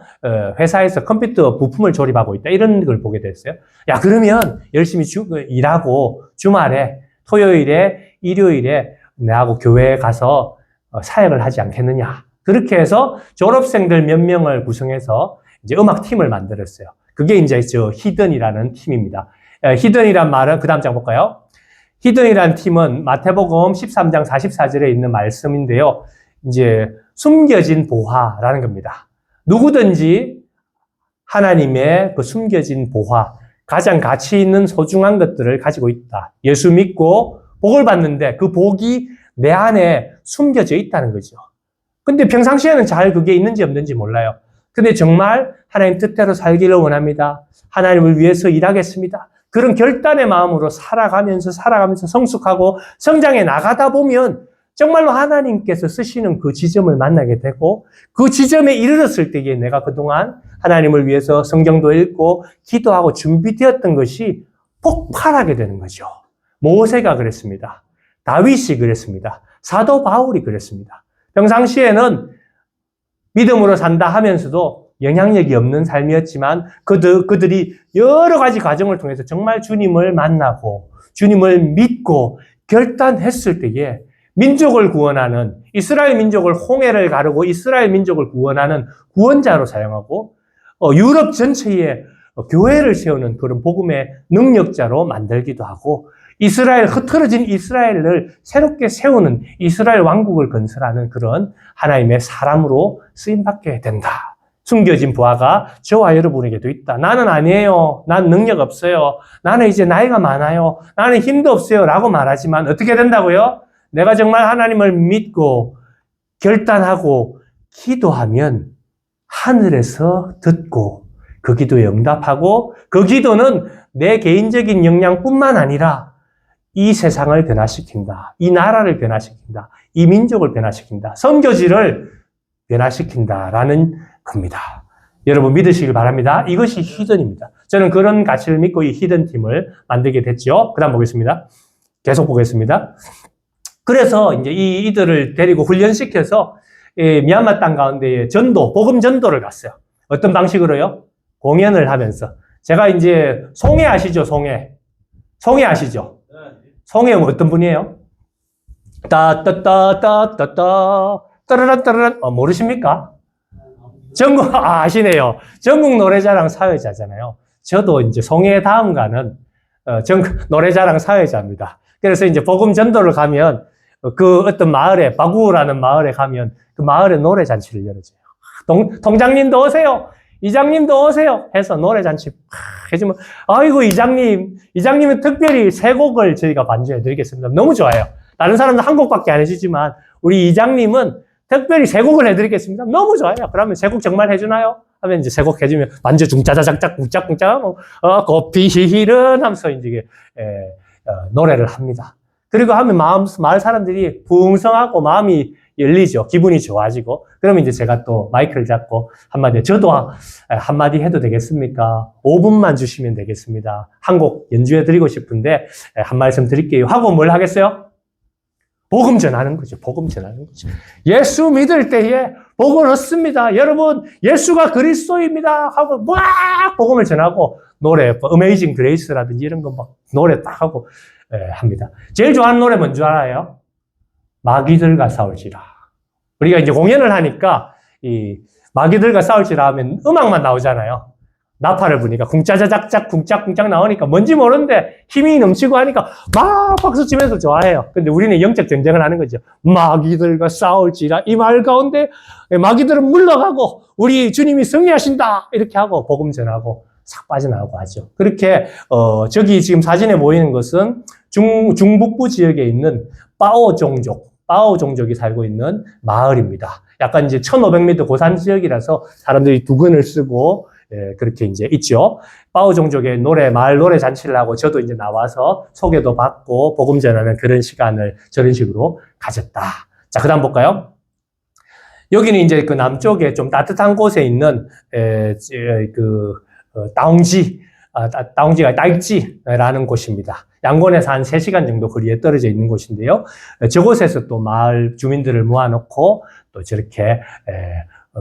회사에서 컴퓨터 부품을 조립하고 있다. 이런 걸 보게 됐어요. 야, 그러면 열심히 일하고 주말에 토요일에 일요일에 내하고 교회에 가서 사역을 하지 않겠느냐. 그렇게 해서 졸업생들 몇 명을 구성해서 이제 음악팀을 만들었어요. 그게 이제 저 히든이라는 팀입니다. 히든이란 말은 그 다음 장 볼까요? 히든이란 팀은 마태복음 13장 44절에 있는 말씀인데요. 이제 숨겨진 보화라는 겁니다. 누구든지 하나님의 그 숨겨진 보화, 가장 가치 있는 소중한 것들을 가지고 있다. 예수 믿고 복을 받는데 그 복이 내 안에 숨겨져 있다는 거죠. 근데 평상시에는 잘 그게 있는지 없는지 몰라요. 근데 정말 하나님 뜻대로 살기를 원합니다. 하나님을 위해서 일하겠습니다. 그런 결단의 마음으로 살아가면서 성숙하고 성장해 나가다 보면 정말로 하나님께서 쓰시는 그 지점을 만나게 되고 그 지점에 이르렀을 때에 내가 그동안 하나님을 위해서 성경도 읽고 기도하고 준비되었던 것이 폭발하게 되는 거죠. 모세가 그랬습니다. 다윗이 그랬습니다. 사도 바울이 그랬습니다. 평상시에는 믿음으로 산다 하면서도 영향력이 없는 삶이었지만 그들이 여러 가지 과정을 통해서 정말 주님을 만나고 주님을 믿고 결단했을 때에 민족을 구원하는 이스라엘 민족을 홍해를 가르고 이스라엘 민족을 구원하는 구원자로 사용하고 유럽 전체에 교회를 세우는 그런 복음의 능력자로 만들기도 하고 흐트러진 이스라엘을 새롭게 세우는 이스라엘 왕국을 건설하는 그런 하나님의 사람으로 쓰임받게 된다. 숨겨진 부하가 저와 여러분에게도 있다. 나는 아니에요. 난 능력 없어요. 나는 이제 나이가 많아요. 나는 힘도 없어요. 라고 말하지만 어떻게 된다고요? 내가 정말 하나님을 믿고 결단하고 기도하면 하늘에서 듣고 그 기도에 응답하고 그 기도는 내 개인적인 역량뿐만 아니라 이 세상을 변화시킨다. 이 나라를 변화시킨다. 이 민족을 변화시킨다. 선교지를 변화시킨다라는 겁니다. 여러분 믿으시길 바랍니다. 이것이 히든입니다. 저는 그런 가치를 믿고 이 히든 팀을 만들게 됐죠. 그 다음 보겠습니다. 계속 보겠습니다. 그래서 이제 이들을 데리고 훈련시켜서 미얀마 땅 가운데에 복음 전도를 갔어요. 어떤 방식으로요? 공연을 하면서. 제가 이제 송해 아시죠? 송해 아시죠? 송해 어떤 분이에요? 따따따따따따 따라란따라란 모르십니까? 전국 아시네요. 전국 노래자랑 사회자잖아요. 저도 이제 송해 다음 가는 노래자랑 사회자입니다. 그래서 이제 복음 전도를 가면 그 어떤 마을에 바구라는 마을에 가면 그 마을에 노래 잔치를 열어줘요. 동장님도 오세요. 이장님도 오세요 해서 노래잔치 해주면, 아이고 이장님은 특별히 세 곡을 저희가 반주해 드리겠습니다. 너무 좋아요. 다른 사람도 한 곡밖에 안 해주지만 우리 이장님은 특별히 세 곡을 해드리겠습니다. 너무 좋아요. 그러면 세 곡 정말 해주나요? 하면 이제 세 곡 해주면 반주 중짜자작작 쿵짝쿵짝 꽃피히른 하면서 이제 노래를 합니다. 그리고 하면 마을 사람들이 풍성하고 마음이 열리죠. 기분이 좋아지고. 그러면 이제 제가 또 마이크를 잡고 한마디, 저도 한마디 해도 되겠습니까? 5분만 주시면 되겠습니다. 한 곡 연주해 드리고 싶은데 한 말씀 드릴게요. 하고 뭘 하겠어요? 복음 전하는 거죠. 복음 전하는 거죠. 예수 믿을 때에 복을 얻습니다. 여러분, 예수가 그리스도입니다. 하고 막 복음을 전하고 노래, 어메이징 그레이스라든지 이런 거 막 노래 딱 하고 합니다. 제일 좋아하는 노래 뭔 줄 알아요? 마귀들과 싸울지라. 우리가 이제 공연을 하니까 이 마귀들과 싸울지라 하면 음악만 나오잖아요. 나팔을 부니까 쿵짜자작작 쿵짝쿵짝 나오니까 뭔지 모르는데 힘이 넘치고 하니까 막 박수 치면서 좋아해요. 근데 우리는 영적 전쟁을 하는 거죠. 마귀들과 싸울지라 이 말 가운데 마귀들은 물러가고 우리 주님이 승리하신다 이렇게 하고 복음 전하고 싹 빠져나오고 하죠. 그렇게 저기 지금 사진에 보이는 것은 중북부 지역에 있는 빠오 종족이 살고 있는 마을입니다. 약간 이제 1500m 고산 지역이라서 사람들이 두근을 쓰고 그렇게 이제 있죠. 빠오 종족의 마을 노래 잔치를 하고 저도 이제 나와서 소개도 받고 복음 전하는 그런 시간을 저런 식으로 가졌다. 자, 그 다음 볼까요? 여기는 이제 그 남쪽에 좀 따뜻한 곳에 있는 다웅지가 딸지라는 곳입니다. 양곤에서 한 3시간 정도 거리에 떨어져 있는 곳인데요. 저곳에서 또 마을 주민들을 모아놓고 또 저렇게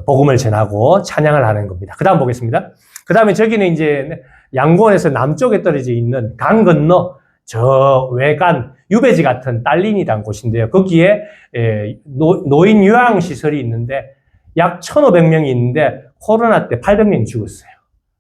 복음을 전하고 찬양을 하는 겁니다. 그 다음 보겠습니다. 그 다음에 저기는 이제 양곤에서 남쪽에 떨어져 있는 강 건너 저 외간 유배지 같은 딸린이라는 곳인데요. 거기에 노인 요양시설이 있는데 약 1,500명이 있는데 코로나 때 800명이 죽었어요.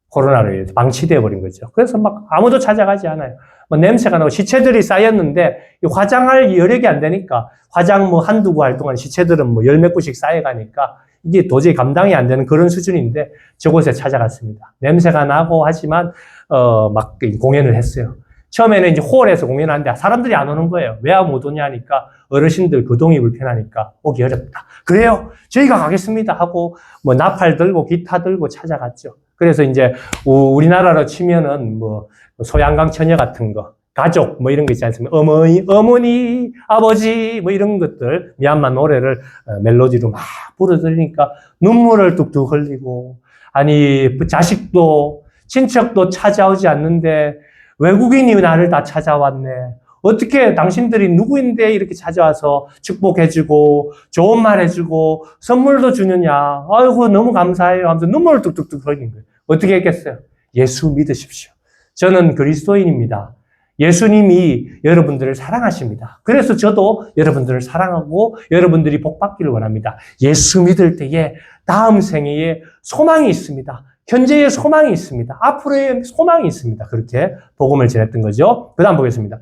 코로나로 인해서 방치되어 버린 거죠. 그래서 막 아무도 찾아가지 않아요. 뭐 냄새가 나고 시체들이 쌓였는데 화장할 여력이 안 되니까 화장 뭐 한두 구 할 동안 시체들은 뭐 열 몇 구씩 쌓여가니까 이게 도저히 감당이 안 되는 그런 수준인데 저곳에 찾아갔습니다. 냄새가 나고 하지만 막 공연을 했어요. 처음에는 이제 홀에서 공연하는데 사람들이 안 오는 거예요. 왜 못 오냐 하니까 어르신들 거동이 불편하니까 오기 어렵다. 그래요? 저희가 가겠습니다 하고 뭐 나팔 들고 기타 들고 찾아갔죠. 그래서 이제 우리나라로 치면은 뭐 소양강 처녀 같은 거, 가족 뭐 이런 거 있지 않습니까? 어머니, 아버지 뭐 이런 것들 미얀마 노래를 멜로디로 막 불어들으니까 눈물을 뚝뚝 흘리고 아니 자식도 친척도 찾아오지 않는데 외국인이 나를 다 찾아왔네. 어떻게 당신들이 누구인데 이렇게 찾아와서 축복해주고 좋은 말 해주고 선물도 주느냐. 아이고 너무 감사해요 하면서 눈물을 뚝뚝뚝 흘리는 거예요. 어떻게 했겠어요? 예수 믿으십시오. 저는 그리스도인입니다. 예수님이 여러분들을 사랑하십니다. 그래서 저도 여러분들을 사랑하고 여러분들이 복 받기를 원합니다. 예수 믿을 때에 다음 생애에 소망이 있습니다. 현재의 소망이 있습니다. 앞으로의 소망이 있습니다. 그렇게 복음을 전했던 거죠. 그 다음 보겠습니다.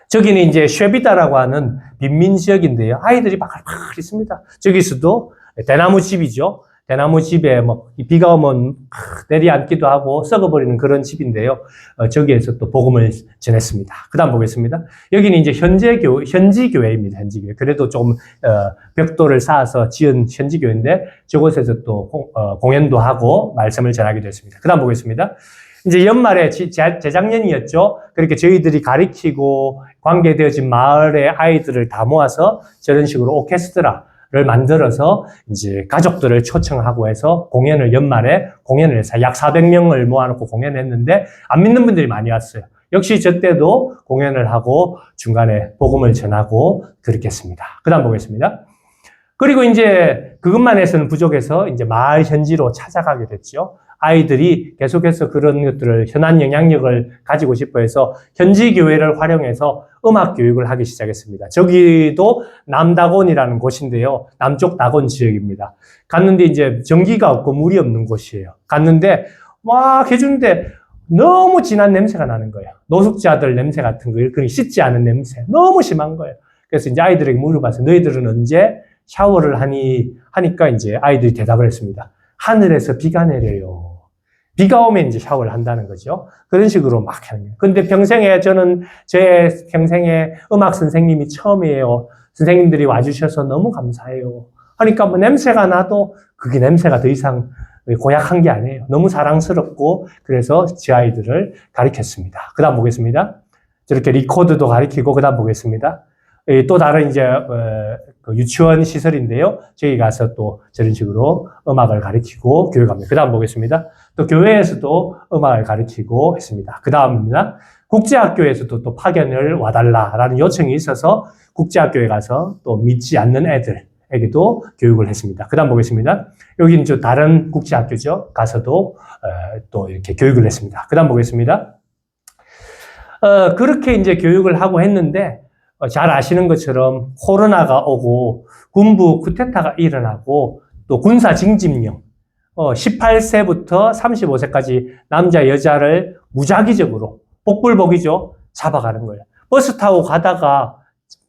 저기는 이제 쉐비다라고 하는 빈민 지역인데요. 아이들이 막 있습니다. 저기서도 대나무 집이죠. 대나무 집에 뭐 비가 오면 내리앉기도 하고 썩어버리는 그런 집인데요. 저기에서 또 복음을 전했습니다. 그 다음 보겠습니다. 여기는 이제 현지 교회입니다. 현지 교회. 그래도 좀 벽돌을 쌓아서 지은 현지 교회인데 저곳에서 또 공연도 하고 말씀을 전하기도 했습니다. 그 다음 보겠습니다. 이제 연말에 재작년이었죠. 그렇게 저희들이 가리키고 관계되어진 마을의 아이들을 다 모아서 저런 식으로 오케스트라를 만들어서 이제 가족들을 초청하고 해서 연말에 공연을 해서 약 400명을 모아놓고 공연했는데 안 믿는 분들이 많이 왔어요. 역시 저 때도 공연을 하고 중간에 복음을 전하고 그렇게 했습니다. 그 다음 보겠습니다. 그리고 이제 그것만 해서는 부족해서 이제 마을 현지로 찾아가게 됐죠. 아이들이 계속해서 그런 것들을 현안 영향력을 가지고 싶어 해서 현지 교회를 활용해서 음악 교육을 하기 시작했습니다. 저기도 남다곤이라는 곳인데요. 남쪽 다곤 지역입니다. 갔는데 이제 전기가 없고 물이 없는 곳이에요. 갔는데 막 해주는데 너무 진한 냄새가 나는 거예요. 노숙자들 냄새 같은 거, 그런 씻지 않은 냄새. 너무 심한 거예요. 그래서 이제 아이들에게 물어봤어요. 너희들은 언제 샤워를 하니까 이제 아이들이 대답을 했습니다. 하늘에서 비가 내려요. 비가 오면 이제 샤워를 한다는 거죠. 그런 식으로 막 하는 거예요. 근데 평생에 저는 제 평생에 음악 선생님이 처음이에요. 선생님들이 와주셔서 너무 감사해요. 하니까 뭐 냄새가 나도 그게 냄새가 더 이상 고약한 게 아니에요. 너무 사랑스럽고 그래서 제 아이들을 가르쳤습니다. 그 다음 보겠습니다. 저렇게 리코드도 가르치고 그 다음 보겠습니다. 또 다른 이제 유치원 시설인데요. 저기 가서 또 저런 식으로 음악을 가르치고 교육합니다. 그 다음 보겠습니다. 또 교회에서도 음악을 가르치고 했습니다. 그 다음입니다. 국제학교에서도 또 파견을 와달라라는 요청이 있어서 국제학교에 가서 또 믿지 않는 애들에게도 교육을 했습니다. 그 다음 보겠습니다. 여기는 저 다른 국제학교죠. 가서도 또 이렇게 교육을 했습니다. 그 다음 보겠습니다. 그렇게 이제 교육을 하고 했는데 잘 아시는 것처럼 코로나가 오고 군부 쿠데타가 일어나고 또 군사 징집령 18세부터 35세까지 남자 여자를 무작위적으로 복불복이죠. 잡아가는 거예요. 버스 타고 가다가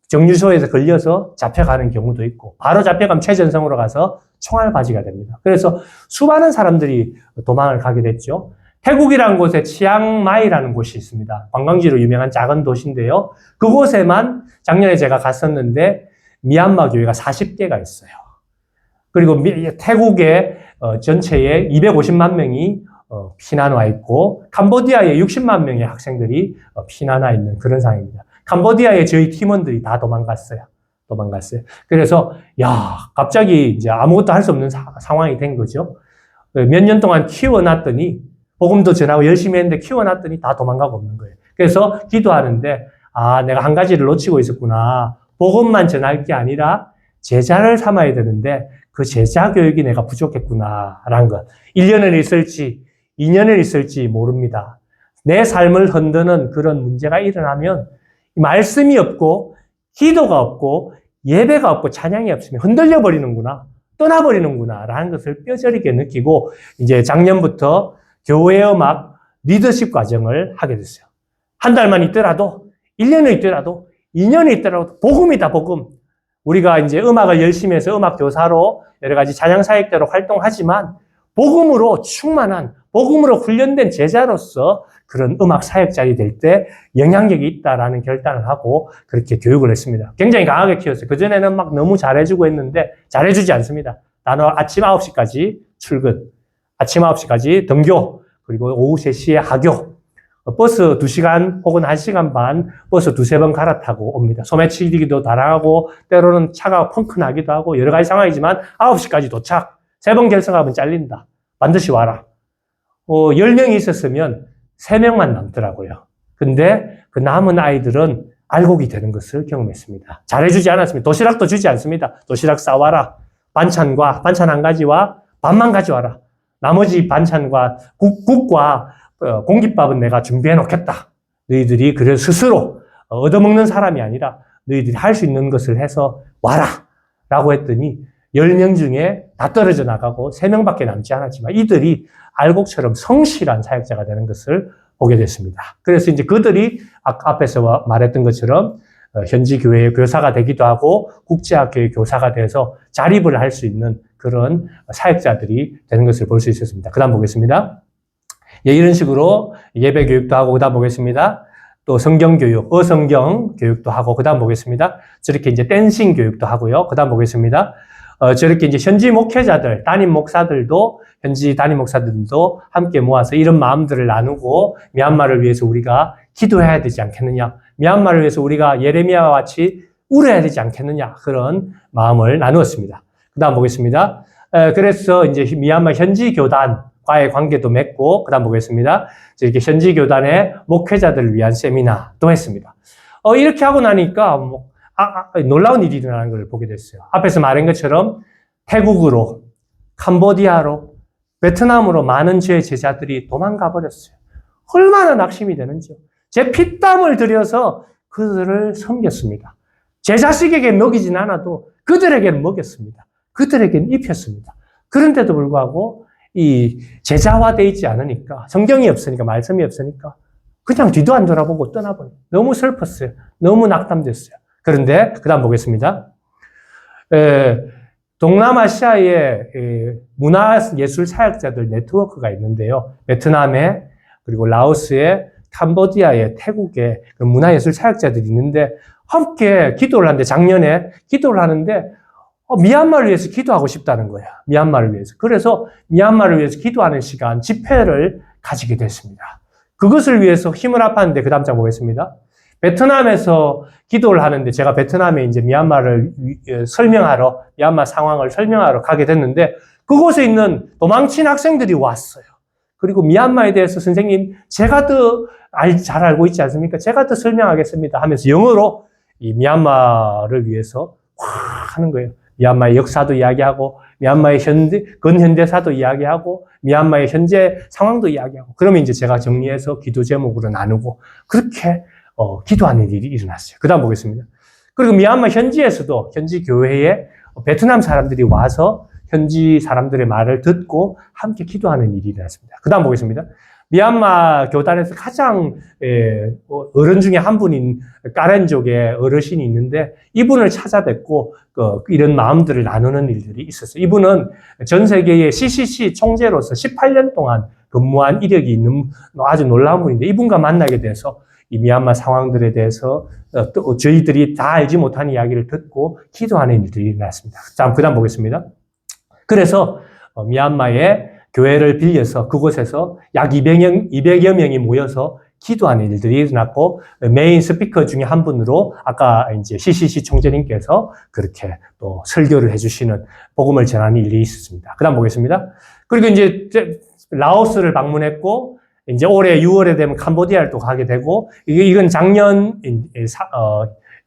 정류소에서 걸려서 잡혀가는 경우도 있고 바로 잡혀가면 최전성으로 가서 총알바지가 됩니다. 그래서 수많은 사람들이 도망을 가게 됐죠. 태국이라는 곳에 치앙마이라는 곳이 있습니다. 관광지로 유명한 작은 도시인데요. 그곳에만 작년에 제가 갔었는데 미얀마 교회가 40개가 있어요. 그리고 태국의 전체에 250만 명이 피난 와 있고 캄보디아에 60만 명의 학생들이 피난 와 있는 그런 상황입니다. 캄보디아에 저희 팀원들이 다 도망갔어요. 그래서 갑자기 이제 아무것도 할 수 없는 상황이 된 거죠. 몇 년 동안 키워놨더니 복음도 전하고 열심히 했는데 키워놨더니 다 도망가고 없는 거예요. 그래서 기도하는데 내가 한 가지를 놓치고 있었구나. 복음만 전할 게 아니라 제자를 삼아야 되는데 그 제자 교육이 내가 부족했구나라는 것. 1년을 있을지 2년을 있을지 모릅니다. 내 삶을 흔드는 그런 문제가 일어나면 말씀이 없고 기도가 없고 예배가 없고 찬양이 없으면 흔들려 버리는구나. 떠나버리는구나 라는 것을 뼈저리게 느끼고 이제 작년부터 교회 음악 리더십 과정을 하게 됐어요. 한 달만 있더라도 1년을 있더라도 2년이 있더라도 복음이다 복음. 우리가 이제 음악을 열심히 해서 음악 교사로 여러 가지 찬양 사역대로 활동하지만 복음으로 충만한 복음으로 훈련된 제자로서 그런 음악 사역자이 될 때 영향력이 있다라는 결단을 하고 그렇게 교육을 했습니다. 굉장히 강하게 키웠어요. 그전에는 막 너무 잘해주고 했는데 잘해주지 않습니다. 나는 아침 9시까지 출근, 아침 9시까지 등교, 그리고 오후 3시에 하교, 버스 2시간 혹은 1시간 반 버스 2-3번 갈아타고 옵니다. 소매치기도 당하고 때로는 차가 펑크 나기도 하고 여러 가지 상황이지만 9시까지 도착, 3번 결석하면 잘린다. 반드시 와라. 10명이 있었으면 3명만 남더라고요. 근데 그 남은 아이들은 알곡이 되는 것을 경험했습니다. 잘해주지 않았습니다. 도시락도 주지 않습니다. 도시락 싸와라. 반찬 한 가지와 밥만 가져와라. 나머지 반찬과 국과 공깃밥은 내가 준비해 놓겠다. 너희들이 그래서 스스로 얻어먹는 사람이 아니라 너희들이 할 수 있는 것을 해서 와라. 라고 했더니 10명 중에 다 떨어져 나가고 3명밖에 남지 않았지만 이들이 알곡처럼 성실한 사역자가 되는 것을 보게 됐습니다. 그래서 이제 그들이 앞에서 말했던 것처럼 현지 교회의 교사가 되기도 하고 국제학교의 교사가 돼서 자립을 할 수 있는 그런 사역자들이 되는 것을 볼 수 있었습니다. 그 다음 보겠습니다. 이런 식으로 예배 교육도 하고 그 다음 보겠습니다. 또 성경 교육, 어성경 교육도 하고 그 다음 보겠습니다. 저렇게 이제 댄싱 교육도 하고요. 그 다음 보겠습니다. 저렇게 이제 현지 목회자들, 현지 담임 목사들도 함께 모아서 이런 마음들을 나누고 미얀마를 위해서 우리가 기도해야 되지 않겠느냐. 미얀마를 위해서 우리가 예레미야와 같이 울어야 되지 않겠느냐. 그런 마음을 나누었습니다. 그 다음 보겠습니다. 그래서 이제 미얀마 현지 교단과의 관계도 맺고, 그 다음 보겠습니다. 이렇게 현지 교단의 목회자들을 위한 세미나도 했습니다. 이렇게 하고 나니까 놀라운 일이 일어나는 걸 보게 됐어요. 앞에서 말한 것처럼 태국으로, 캄보디아로, 베트남으로 많은 제 제자들이 도망가 버렸어요. 얼마나 낙심이 되는지요. 제 피땀을 들여서 그들을 섬겼습니다. 제 자식에게 먹이진 않아도 그들에게는 먹였습니다. 그들에게는 입혔습니다. 그런데도 불구하고 이 제자화되어 있지 않으니까, 성경이 없으니까, 말씀이 없으니까 그냥 뒤도 안 돌아보고 떠나버려요. 너무 슬펐어요. 너무 낙담됐어요. 그런데 그 다음 보겠습니다. 동남아시아의 문화예술 사역자들 네트워크가 있는데요. 베트남에, 그리고 라오스에, 캄보디아에, 태국에 문화예술 사역자들이 있는데 함께 기도를 하는데, 작년에 기도를 하는데 미얀마를 위해서 기도하고 싶다는 거야. 미얀마를 위해서. 그래서 미얀마를 위해서 기도하는 시간, 집회를 가지게 됐습니다. 그것을 위해서 힘을 합하는데, 그 다음 장 보겠습니다. 베트남에서 기도를 하는데, 제가 베트남에 이제 미얀마를 설명하러, 미얀마 상황을 설명하러 가게 됐는데, 그곳에 있는 도망친 학생들이 왔어요. 그리고 미얀마에 대해서 선생님, 제가 더 잘 알고 있지 않습니까? 제가 더 설명하겠습니다 하면서 영어로 이 미얀마를 위해서 하는 거예요. 미얀마의 역사도 이야기하고, 미얀마의 근현대사도 이야기하고, 미얀마의 현재 상황도 이야기하고, 그러면 이제 제가 정리해서 기도 제목으로 나누고, 그렇게 기도하는 일이 일어났어요. 그 다음 보겠습니다. 그리고 미얀마 현지에서도, 현지 교회에 베트남 사람들이 와서 현지 사람들의 말을 듣고 함께 기도하는 일이 일어났습니다. 그 다음 보겠습니다. 미얀마 교단에서 가장 어른 중에 한 분인 까렌족의 어르신이 있는데, 이분을 찾아뵙고 이런 마음들을 나누는 일들이 있었어요. 이분은 전 세계의 CCC 총재로서 18년 동안 근무한 이력이 있는 아주 놀라운 분인데, 이분과 만나게 돼서 이 미얀마 상황들에 대해서 또 저희들이 다 알지 못한 이야기를 듣고 기도하는 일들이 일어났습니다. 그 다음 보겠습니다. 그래서 미얀마의 교회를 빌려서 그곳에서 약 200여 명이 모여서 기도하는 일들이 일어났고, 메인 스피커 중에 한 분으로 아까 이제 CCC 총재님께서 그렇게 또 설교를 해주시는, 복음을 전하는 일이 있었습니다. 그 다음 보겠습니다. 그리고 이제 라오스를 방문했고, 이제 올해 6월에 되면 캄보디아를 또 가게 되고, 이건 작년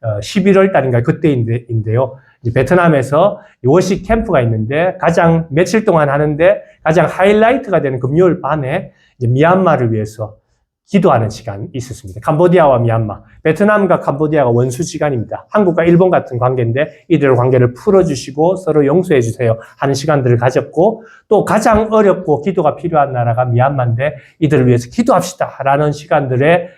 11월 달인가 그때인데요. 이제 베트남에서 워십 캠프가 있는데, 가장 며칠 동안 하는데 가장 하이라이트가 되는 금요일 밤에 이제 미얀마를 위해서 기도하는 시간이 있었습니다. 캄보디아와 미얀마, 베트남과 캄보디아가 원수지간입니다. 한국과 일본 같은 관계인데 이들의 관계를 풀어주시고 서로 용서해 주세요 하는 시간들을 가졌고, 또 가장 어렵고 기도가 필요한 나라가 미얀마인데 이들을 위해서 기도합시다 라는 시간들에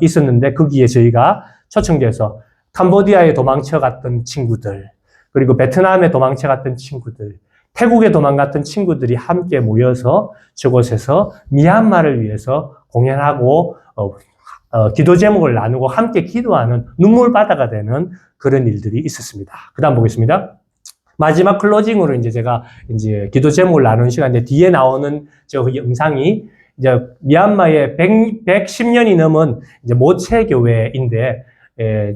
있었는데, 거기에 저희가 초청돼서 캄보디아에 도망쳐갔던 친구들, 그리고 베트남에 도망쳐갔던 친구들, 태국에 도망갔던 친구들이 함께 모여서 저곳에서 미얀마를 위해서 공연하고 기도 제목을 나누고 함께 기도하는 눈물바다가 되는 그런 일들이 있었습니다. 그 다음 보겠습니다. 마지막 클로징으로 이제 제가 이제 기도 제목을 나누는 시간인데, 뒤에 나오는 저 영상이 이제 미얀마의 110년이 넘은 이제 모체 교회인데,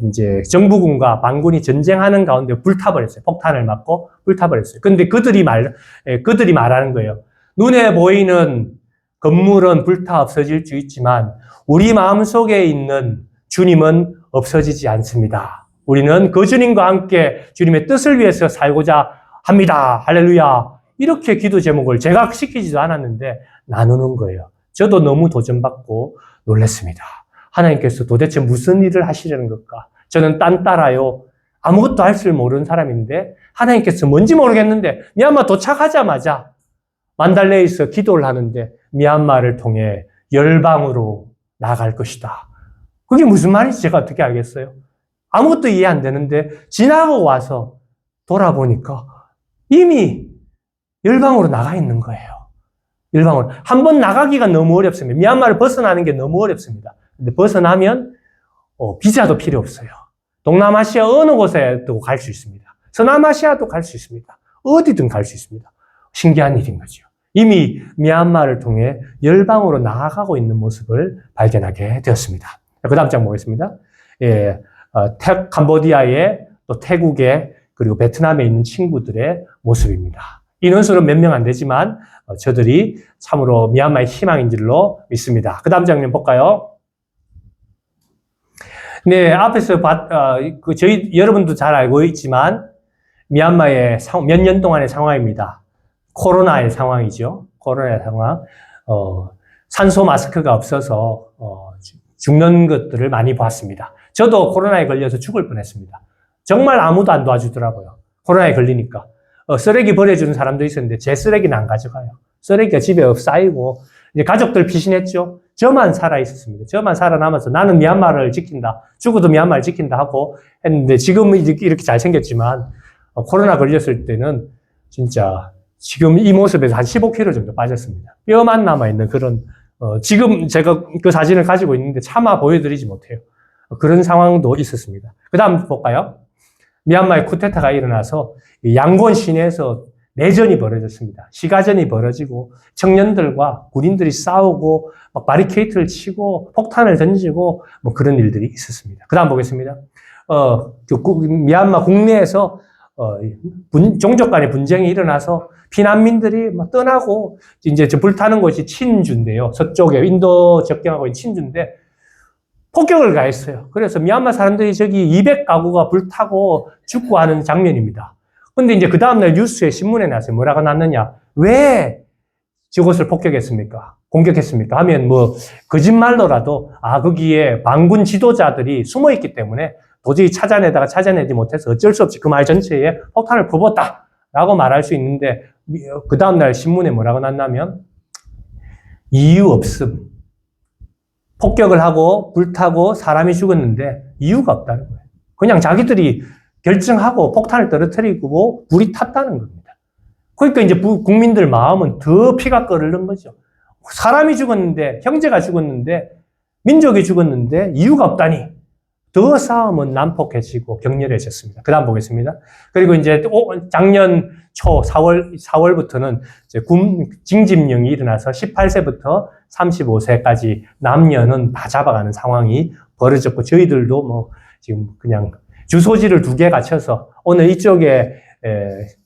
이제 정부군과 반군이 전쟁하는 가운데 불타버렸어요. 폭탄을 맞고 불타버렸어요. 근데 그들이 말하는 거예요. 눈에 보이는 건물은 불타 없어질 수 있지만 우리 마음속에 있는 주님은 없어지지 않습니다. 우리는 그 주님과 함께 주님의 뜻을 위해서 살고자 합니다. 할렐루야. 이렇게 기도 제목을 제가 시키지도 않았는데 나누는 거예요. 저도 너무 도전받고 놀랐습니다. 하나님께서 도대체 무슨 일을 하시려는 걸까? 저는 딴따라요, 아무것도 할 줄 모르는 사람인데 하나님께서 뭔지 모르겠는데 미얀마 도착하자마자 만달레이에서 기도를 하는데 미얀마를 통해 열방으로 나갈 것이다. 그게 무슨 말인지 제가 어떻게 알겠어요? 아무것도 이해 안 되는데 지나고 와서 돌아보니까 이미 열방으로 나가 있는 거예요. 열방으로. 한번 나가기가 너무 어렵습니다. 미얀마를 벗어나는 게 너무 어렵습니다. 근데 벗어나면 비자도 필요 없어요. 동남아시아 어느 곳에도 갈 수 있습니다. 서남아시아도 갈 수 있습니다. 어디든 갈 수 있습니다. 신기한 일인 거죠. 이미 미얀마를 통해 열방으로 나아가고 있는 모습을 발견하게 되었습니다. 그 다음 장 보겠습니다. 캄보디아에, 또 태국에, 그리고 베트남에 있는 친구들의 모습입니다. 인원수는 몇 명 안 되지만 저들이 참으로 미얀마의 희망인 줄로 믿습니다. 그 다음 장면 볼까요? 네, 앞에서 저희 여러분도 잘 알고 있지만 미얀마의 몇 년 동안의 상황입니다. 코로나의 상황이죠. 코로나의 상황. 산소 마스크가 없어서 죽는 것들을 많이 봤습니다. 저도 코로나에 걸려서 죽을 뻔했습니다. 정말 아무도 안 도와주더라고요. 코로나에 걸리니까. 쓰레기 버려주는 사람도 있었는데 제 쓰레기는 안 가져가요. 쓰레기가 집에 쌓이고 이제 가족들 피신했죠. 저만 살아 있었습니다. 저만 살아남아서 나는 미얀마를 지킨다. 죽어도 미얀마를 지킨다 하고 했는데 지금은 이렇게 잘생겼지만 코로나 걸렸을 때는 진짜 지금 이 모습에서 한 15kg 정도 빠졌습니다. 뼈만 남아있는 그런, 지금 제가 그 사진을 가지고 있는데 차마 보여드리지 못해요. 그런 상황도 있었습니다. 그 다음 볼까요? 미얀마의 쿠데타가 일어나서 양곤 시내에서 내전이 벌어졌습니다. 시가전이 벌어지고 청년들과 군인들이 싸우고 막 바리케이트를 치고 폭탄을 던지고 뭐 그런 일들이 있었습니다. 그 다음 보겠습니다. 미얀마 국내에서 종족 간의 분쟁이 일어나서 피난민들이 막 떠나고 이제 불타는 곳이 친주인데요. 서쪽에 인도 접경하고 있는 친주인데 폭격을 가했어요. 그래서 미얀마 사람들이 저기 200가구가 불타고 죽고 하는 장면입니다. 근데 이제 그 다음날 뉴스에 신문에 나왔어요. 뭐라고 났느냐. 왜 저것을 폭격했습니까? 공격했습니까? 하면 뭐 거짓말로라도 거기에 반군 지도자들이 숨어 있기 때문에 도저히 찾아내지 못해서 어쩔 수 없이 그 마을 전체에 폭탄을 퍼붓다 라고 말할 수 있는데 그 다음날 신문에 뭐라고 났냐면 이유 없음. 폭격을 하고 불타고 사람이 죽었는데 이유가 없다는 거예요. 그냥 자기들이 결정하고 폭탄을 떨어뜨리고 불이 탔다는 겁니다. 그러니까 이제 국민들 마음은 더 피가 끓는 거죠. 사람이 죽었는데, 형제가 죽었는데, 민족이 죽었는데 이유가 없다니. 더 싸움은 난폭해지고 격렬해졌습니다. 그 다음 보겠습니다. 그리고 이제 작년 초 4월부터는 이제 징집령이 일어나서 18세부터 35세까지 남녀는 다 잡아가는 상황이 벌어졌고 저희들도 뭐 지금 그냥 주소지를 2개 갖춰서 오늘 이쪽에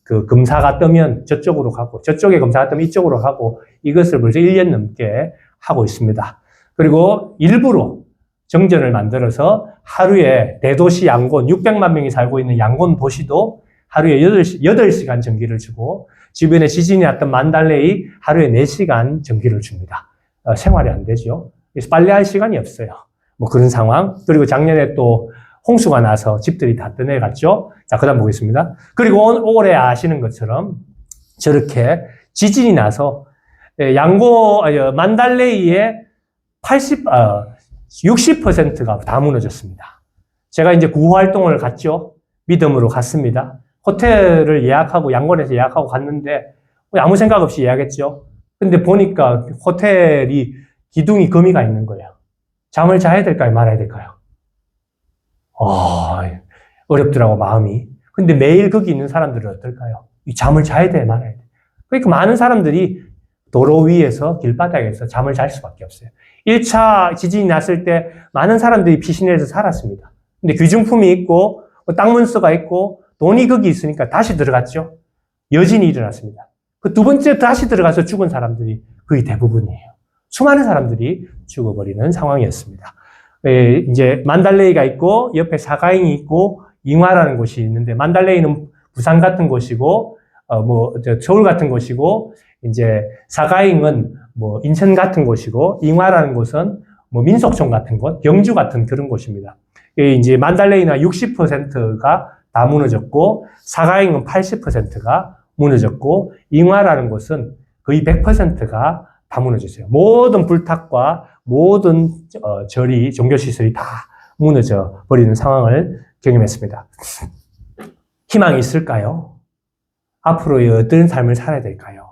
그 검사가 뜨면 저쪽으로 가고 저쪽에 검사가 뜨면 이쪽으로 가고 이것을 벌써 1년 넘게 하고 있습니다. 그리고 일부러 정전을 만들어서 하루에 대도시 양곤 600만 명이 살고 있는 양곤 도시도 하루에 8시간 전기를 주고 주변에 지진이 났던 만달레이 하루에 4시간 전기를 줍니다. 생활이 안 되죠. 그래서 빨래할 시간이 없어요. 뭐 그런 상황. 그리고 작년에 또 홍수가 나서 집들이 다 떠내갔죠. 자, 그 다음 보겠습니다. 그리고 올해 아시는 것처럼 저렇게 지진이 나서 만달레이의 60%가 다 무너졌습니다. 제가 이제 구호 활동을 갔죠. 믿음으로 갔습니다. 호텔을 예약하고 양곤에서 예약하고 갔는데 아무 생각 없이 예약했죠. 근데 보니까 호텔이 기둥이 거미가 있는 거예요. 잠을 자야 될까요? 말아야 될까요? 어렵더라고 마음이. 근데 매일 거기 있는 사람들은 어떨까요? 잠을 자야 돼 말아야 돼. 그러니까 많은 사람들이 도로 위에서 길바닥에서 잠을 잘 수밖에 없어요. 1차 지진이 났을 때 많은 사람들이 피신해서 살았습니다. 근데 귀중품이 있고 땅 문서가 있고 돈이 거기 있으니까 다시 들어갔죠. 여진이 일어났습니다. 그 두 번째 다시 들어가서 죽은 사람들이 거의 대부분이에요. 수많은 사람들이 죽어버리는 상황이었습니다. 이제 만달레이가 있고 옆에 사가잉이 있고 잉화라는 곳이 있는데 만달레이는 부산 같은 곳이고 서울 같은 곳이고 이제 사가잉은 뭐 인천 같은 곳이고 잉화라는 곳은 뭐 민속촌 같은 곳, 경주 같은 그런 곳입니다. 이제 만달레이는 60%가 다 무너졌고 사가잉은 80%가 무너졌고 잉화라는 곳은 거의 100%가 다 무너졌어요. 모든 불탁과 모든 절이 종교시설이 다 무너져 버리는 상황을 경험했습니다. 희망이 있을까요? 앞으로 어떤 삶을 살아야 될까요?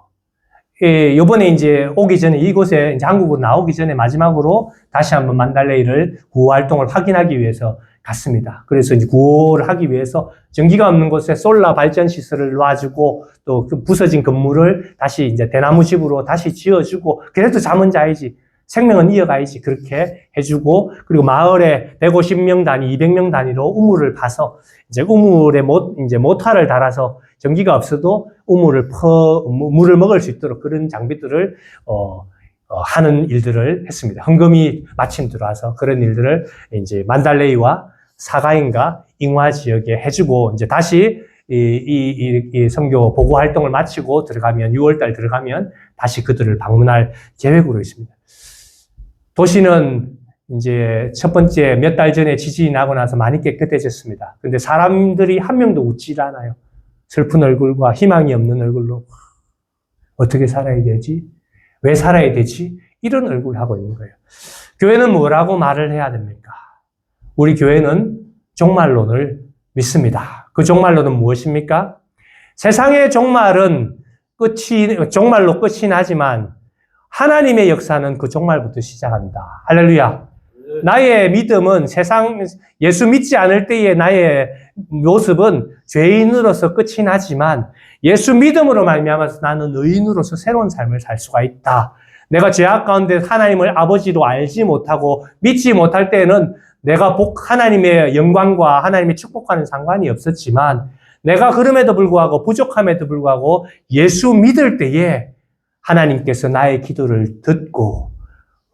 요번에 이제 오기 전에 이곳에 이제 한국으로 나오기 전에 마지막으로 다시 한번 만달레이를 구호 활동을 확인하기 위해서 갔습니다. 그래서 이제 구호를 하기 위해서 전기가 없는 곳에 솔라 발전 시설을 놔주고 또 그 부서진 건물을 다시 이제 대나무 집으로 다시 지어주고 그래도 잠은 자야지. 생명은 이어가야지. 그렇게 해주고 그리고 마을에 150명 단위, 200명 단위로 우물을 파서 이제 우물에 이제 모터를 달아서 전기가 없어도 물을 먹을 수 있도록 그런 장비들을 하는 일들을 했습니다. 헌금이 마침 들어와서 그런 일들을 이제 만달레이와 사가잉과 잉화 지역에 해주고 이제 다시 이 선교 보고 활동을 마치고 들어가면 6월달 들어가면 다시 그들을 방문할 계획으로 있습니다. 도시는 이제 첫 번째 몇 달 전에 지진이 나고 나서 많이 깨끗해졌습니다. 근데 사람들이 한 명도 웃질 않아요. 슬픈 얼굴과 희망이 없는 얼굴로 어떻게 살아야 되지? 왜 살아야 되지? 이런 얼굴을 하고 있는 거예요. 교회는 뭐라고 말을 해야 됩니까? 우리 교회는 종말론을 믿습니다. 그 종말론은 무엇입니까? 세상의 종말은 종말로 끝이 나지만 하나님의 역사는 그 종말부터 시작한다. 할렐루야. 나의 믿음은 예수 믿지 않을 때의 나의 모습은 죄인으로서 끝이 나지만 예수 믿음으로 말미암아서 나는 의인으로서 새로운 삶을 살 수가 있다. 내가 죄악 가운데 하나님을 아버지로 알지 못하고 믿지 못할 때에는 내가 하나님의 영광과 하나님의 축복과는 상관이 없었지만 내가 그럼에도 불구하고 부족함에도 불구하고 예수 믿을 때에 하나님께서 나의 기도를 듣고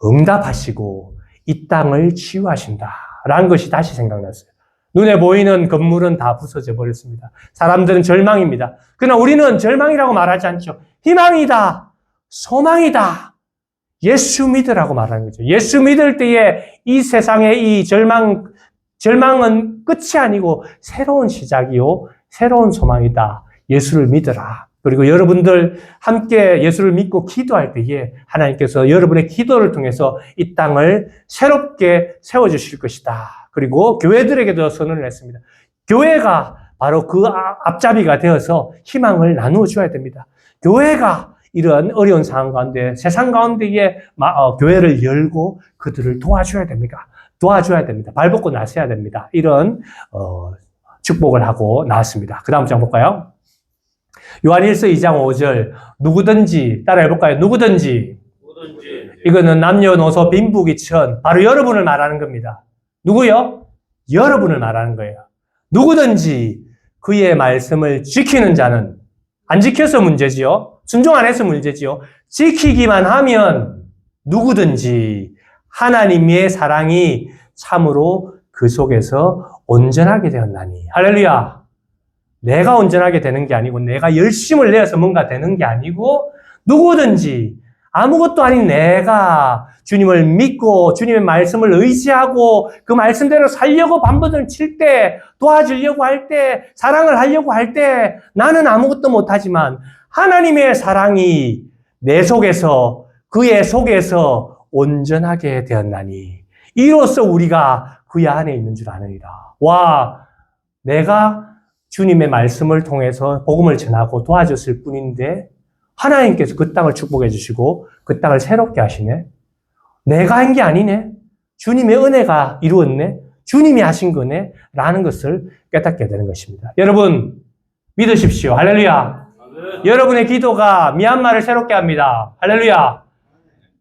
응답하시고 이 땅을 치유하신다라는 것이 다시 생각났어요. 눈에 보이는 건물은 다 부서져 버렸습니다. 사람들은 절망입니다. 그러나 우리는 절망이라고 말하지 않죠. 희망이다, 소망이다, 예수 믿으라고 말하는 거죠. 예수 믿을 때에 이 세상의 이 절망은 끝이 아니고 새로운 시작이요, 새로운 소망이다. 예수를 믿으라. 그리고 여러분들 함께 예수를 믿고 기도할 때에 하나님께서 여러분의 기도를 통해서 이 땅을 새롭게 세워주실 것이다. 그리고 교회들에게도 선언을 했습니다. 교회가 바로 그 앞잡이가 되어서 희망을 나누어 줘야 됩니다. 교회가 이런 어려운 상황 가운데, 세상 가운데에 교회를 열고 그들을 도와줘야 됩니다. 발벗고 나서야 됩니다. 이런 축복을 하고 나왔습니다. 그 다음 장 볼까요? 요한일서 2장 5절 누구든지 따라해볼까요? 누구든지. 이거는 남녀노소 빈부귀천 바로 여러분을 말하는 겁니다. 누구요? 여러분을 말하는 거예요. 누구든지 그의 말씀을 지키는 자는, 안 지켜서 문제지요. 순종 안 해서 문제지요. 지키기만 하면 누구든지 하나님의 사랑이 참으로 그 속에서 온전하게 되었나니. 할렐루야. 내가 온전하게 되는 게 아니고 내가 열심을 내어서 뭔가 되는 게 아니고 누구든지 아무것도 아닌 내가 주님을 믿고 주님의 말씀을 의지하고 그 말씀대로 살려고 반번을 칠 때, 도와주려고 할 때, 사랑을 하려고 할 때 나는 아무것도 못하지만 하나님의 사랑이 내 속에서, 그의 속에서 온전하게 되었나니 이로써 우리가 그의 안에 있는 줄 아느니라. 와, 내가 주님의 말씀을 통해서 복음을 전하고 도와줬을 뿐인데 하나님께서 그 땅을 축복해 주시고 그 땅을 새롭게 하시네. 내가 한 게 아니네. 주님의 은혜가 이루었네. 주님이 하신 거네. 라는 것을 깨닫게 되는 것입니다. 여러분 믿으십시오. 할렐루야. 여러분의 기도가 미얀마를 새롭게 합니다. 할렐루야.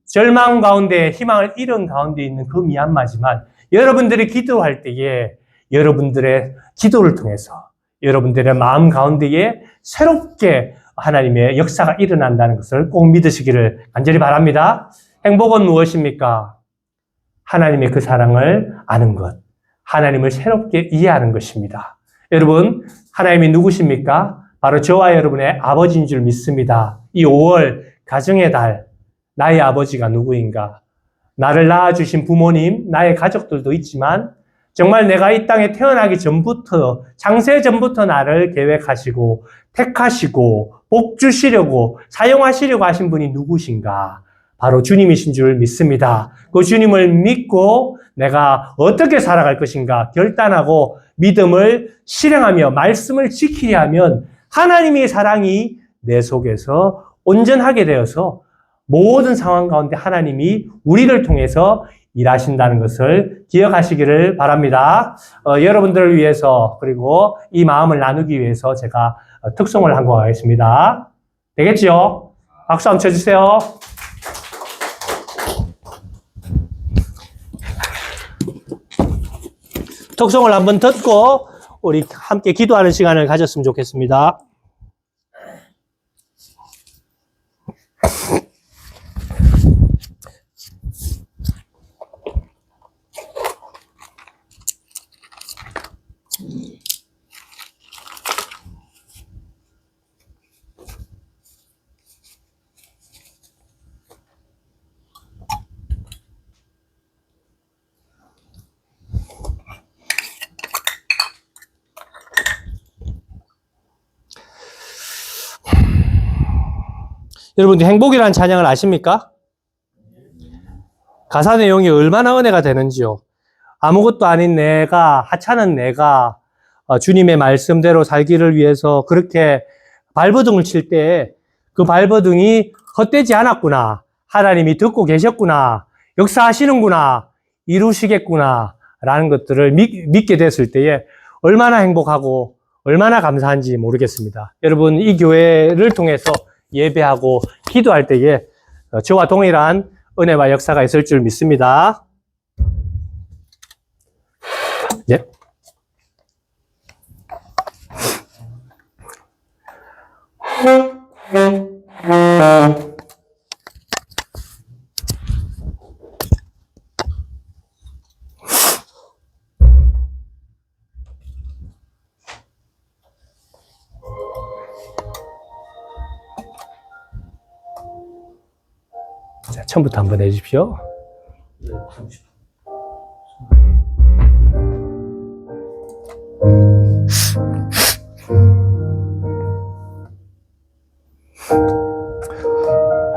절망 가운데 희망을 잃은 가운데 있는 그 미얀마지만 여러분들이 기도할 때에 여러분들의 기도를 통해서 여러분들의 마음 가운데에 새롭게 하나님의 역사가 일어난다는 것을 꼭 믿으시기를 간절히 바랍니다. 행복은 무엇입니까? 하나님의 그 사랑을 아는 것, 하나님을 새롭게 이해하는 것입니다. 여러분, 하나님이 누구십니까? 바로 저와 여러분의 아버지인 줄 믿습니다. 이 5월 가정의 달, 나의 아버지가 누구인가? 나를 낳아주신 부모님, 나의 가족들도 있지만 정말 내가 이 땅에 태어나기 전부터, 창세 전부터 나를 계획하시고 택하시고 복 주시려고 사용하시려고 하신 분이 누구신가? 바로 주님이신 줄 믿습니다. 그 주님을 믿고 내가 어떻게 살아갈 것인가 결단하고 믿음을 실행하며 말씀을 지키려 하면 하나님의 사랑이 내 속에서 온전하게 되어서 모든 상황 가운데 하나님이 우리를 통해서 일하신다는 것을 기억하시기를 바랍니다. 여러분들을 위해서 그리고 이 마음을 나누기 위해서 제가 특송을 한 거 가겠습니다. 되겠죠? 박수 한번 쳐주세요. 특송을 한번 듣고 우리 함께 기도하는 시간을 가졌으면 좋겠습니다. 여러분들 행복이라는 찬양을 아십니까? 가사 내용이 얼마나 은혜가 되는지요. 아무것도 아닌 내가, 하찮은 내가 주님의 말씀대로 살기를 위해서 그렇게 발버둥을 칠 때 그 발버둥이 헛되지 않았구나. 하나님이 듣고 계셨구나. 역사하시는구나. 이루시겠구나. 라는 것들을 믿게 됐을 때에 얼마나 행복하고 얼마나 감사한지 모르겠습니다. 여러분, 이 교회를 통해서 예배하고 기도할 때에 저와 동일한 은혜와 역사가 있을 줄 믿습니다. 네. 자, 처음부터 한번 해주십시오.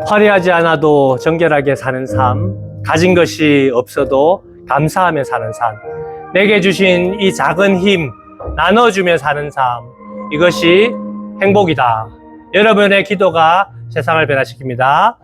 화려하지 않아도 정결하게 사는 삶, 가진 것이 없어도 감사하며 사는 삶, 내게 주신 이 작은 힘 나눠주며 사는 삶, 이것이 행복이다. 여러분의 기도가 세상을 변화시킵니다.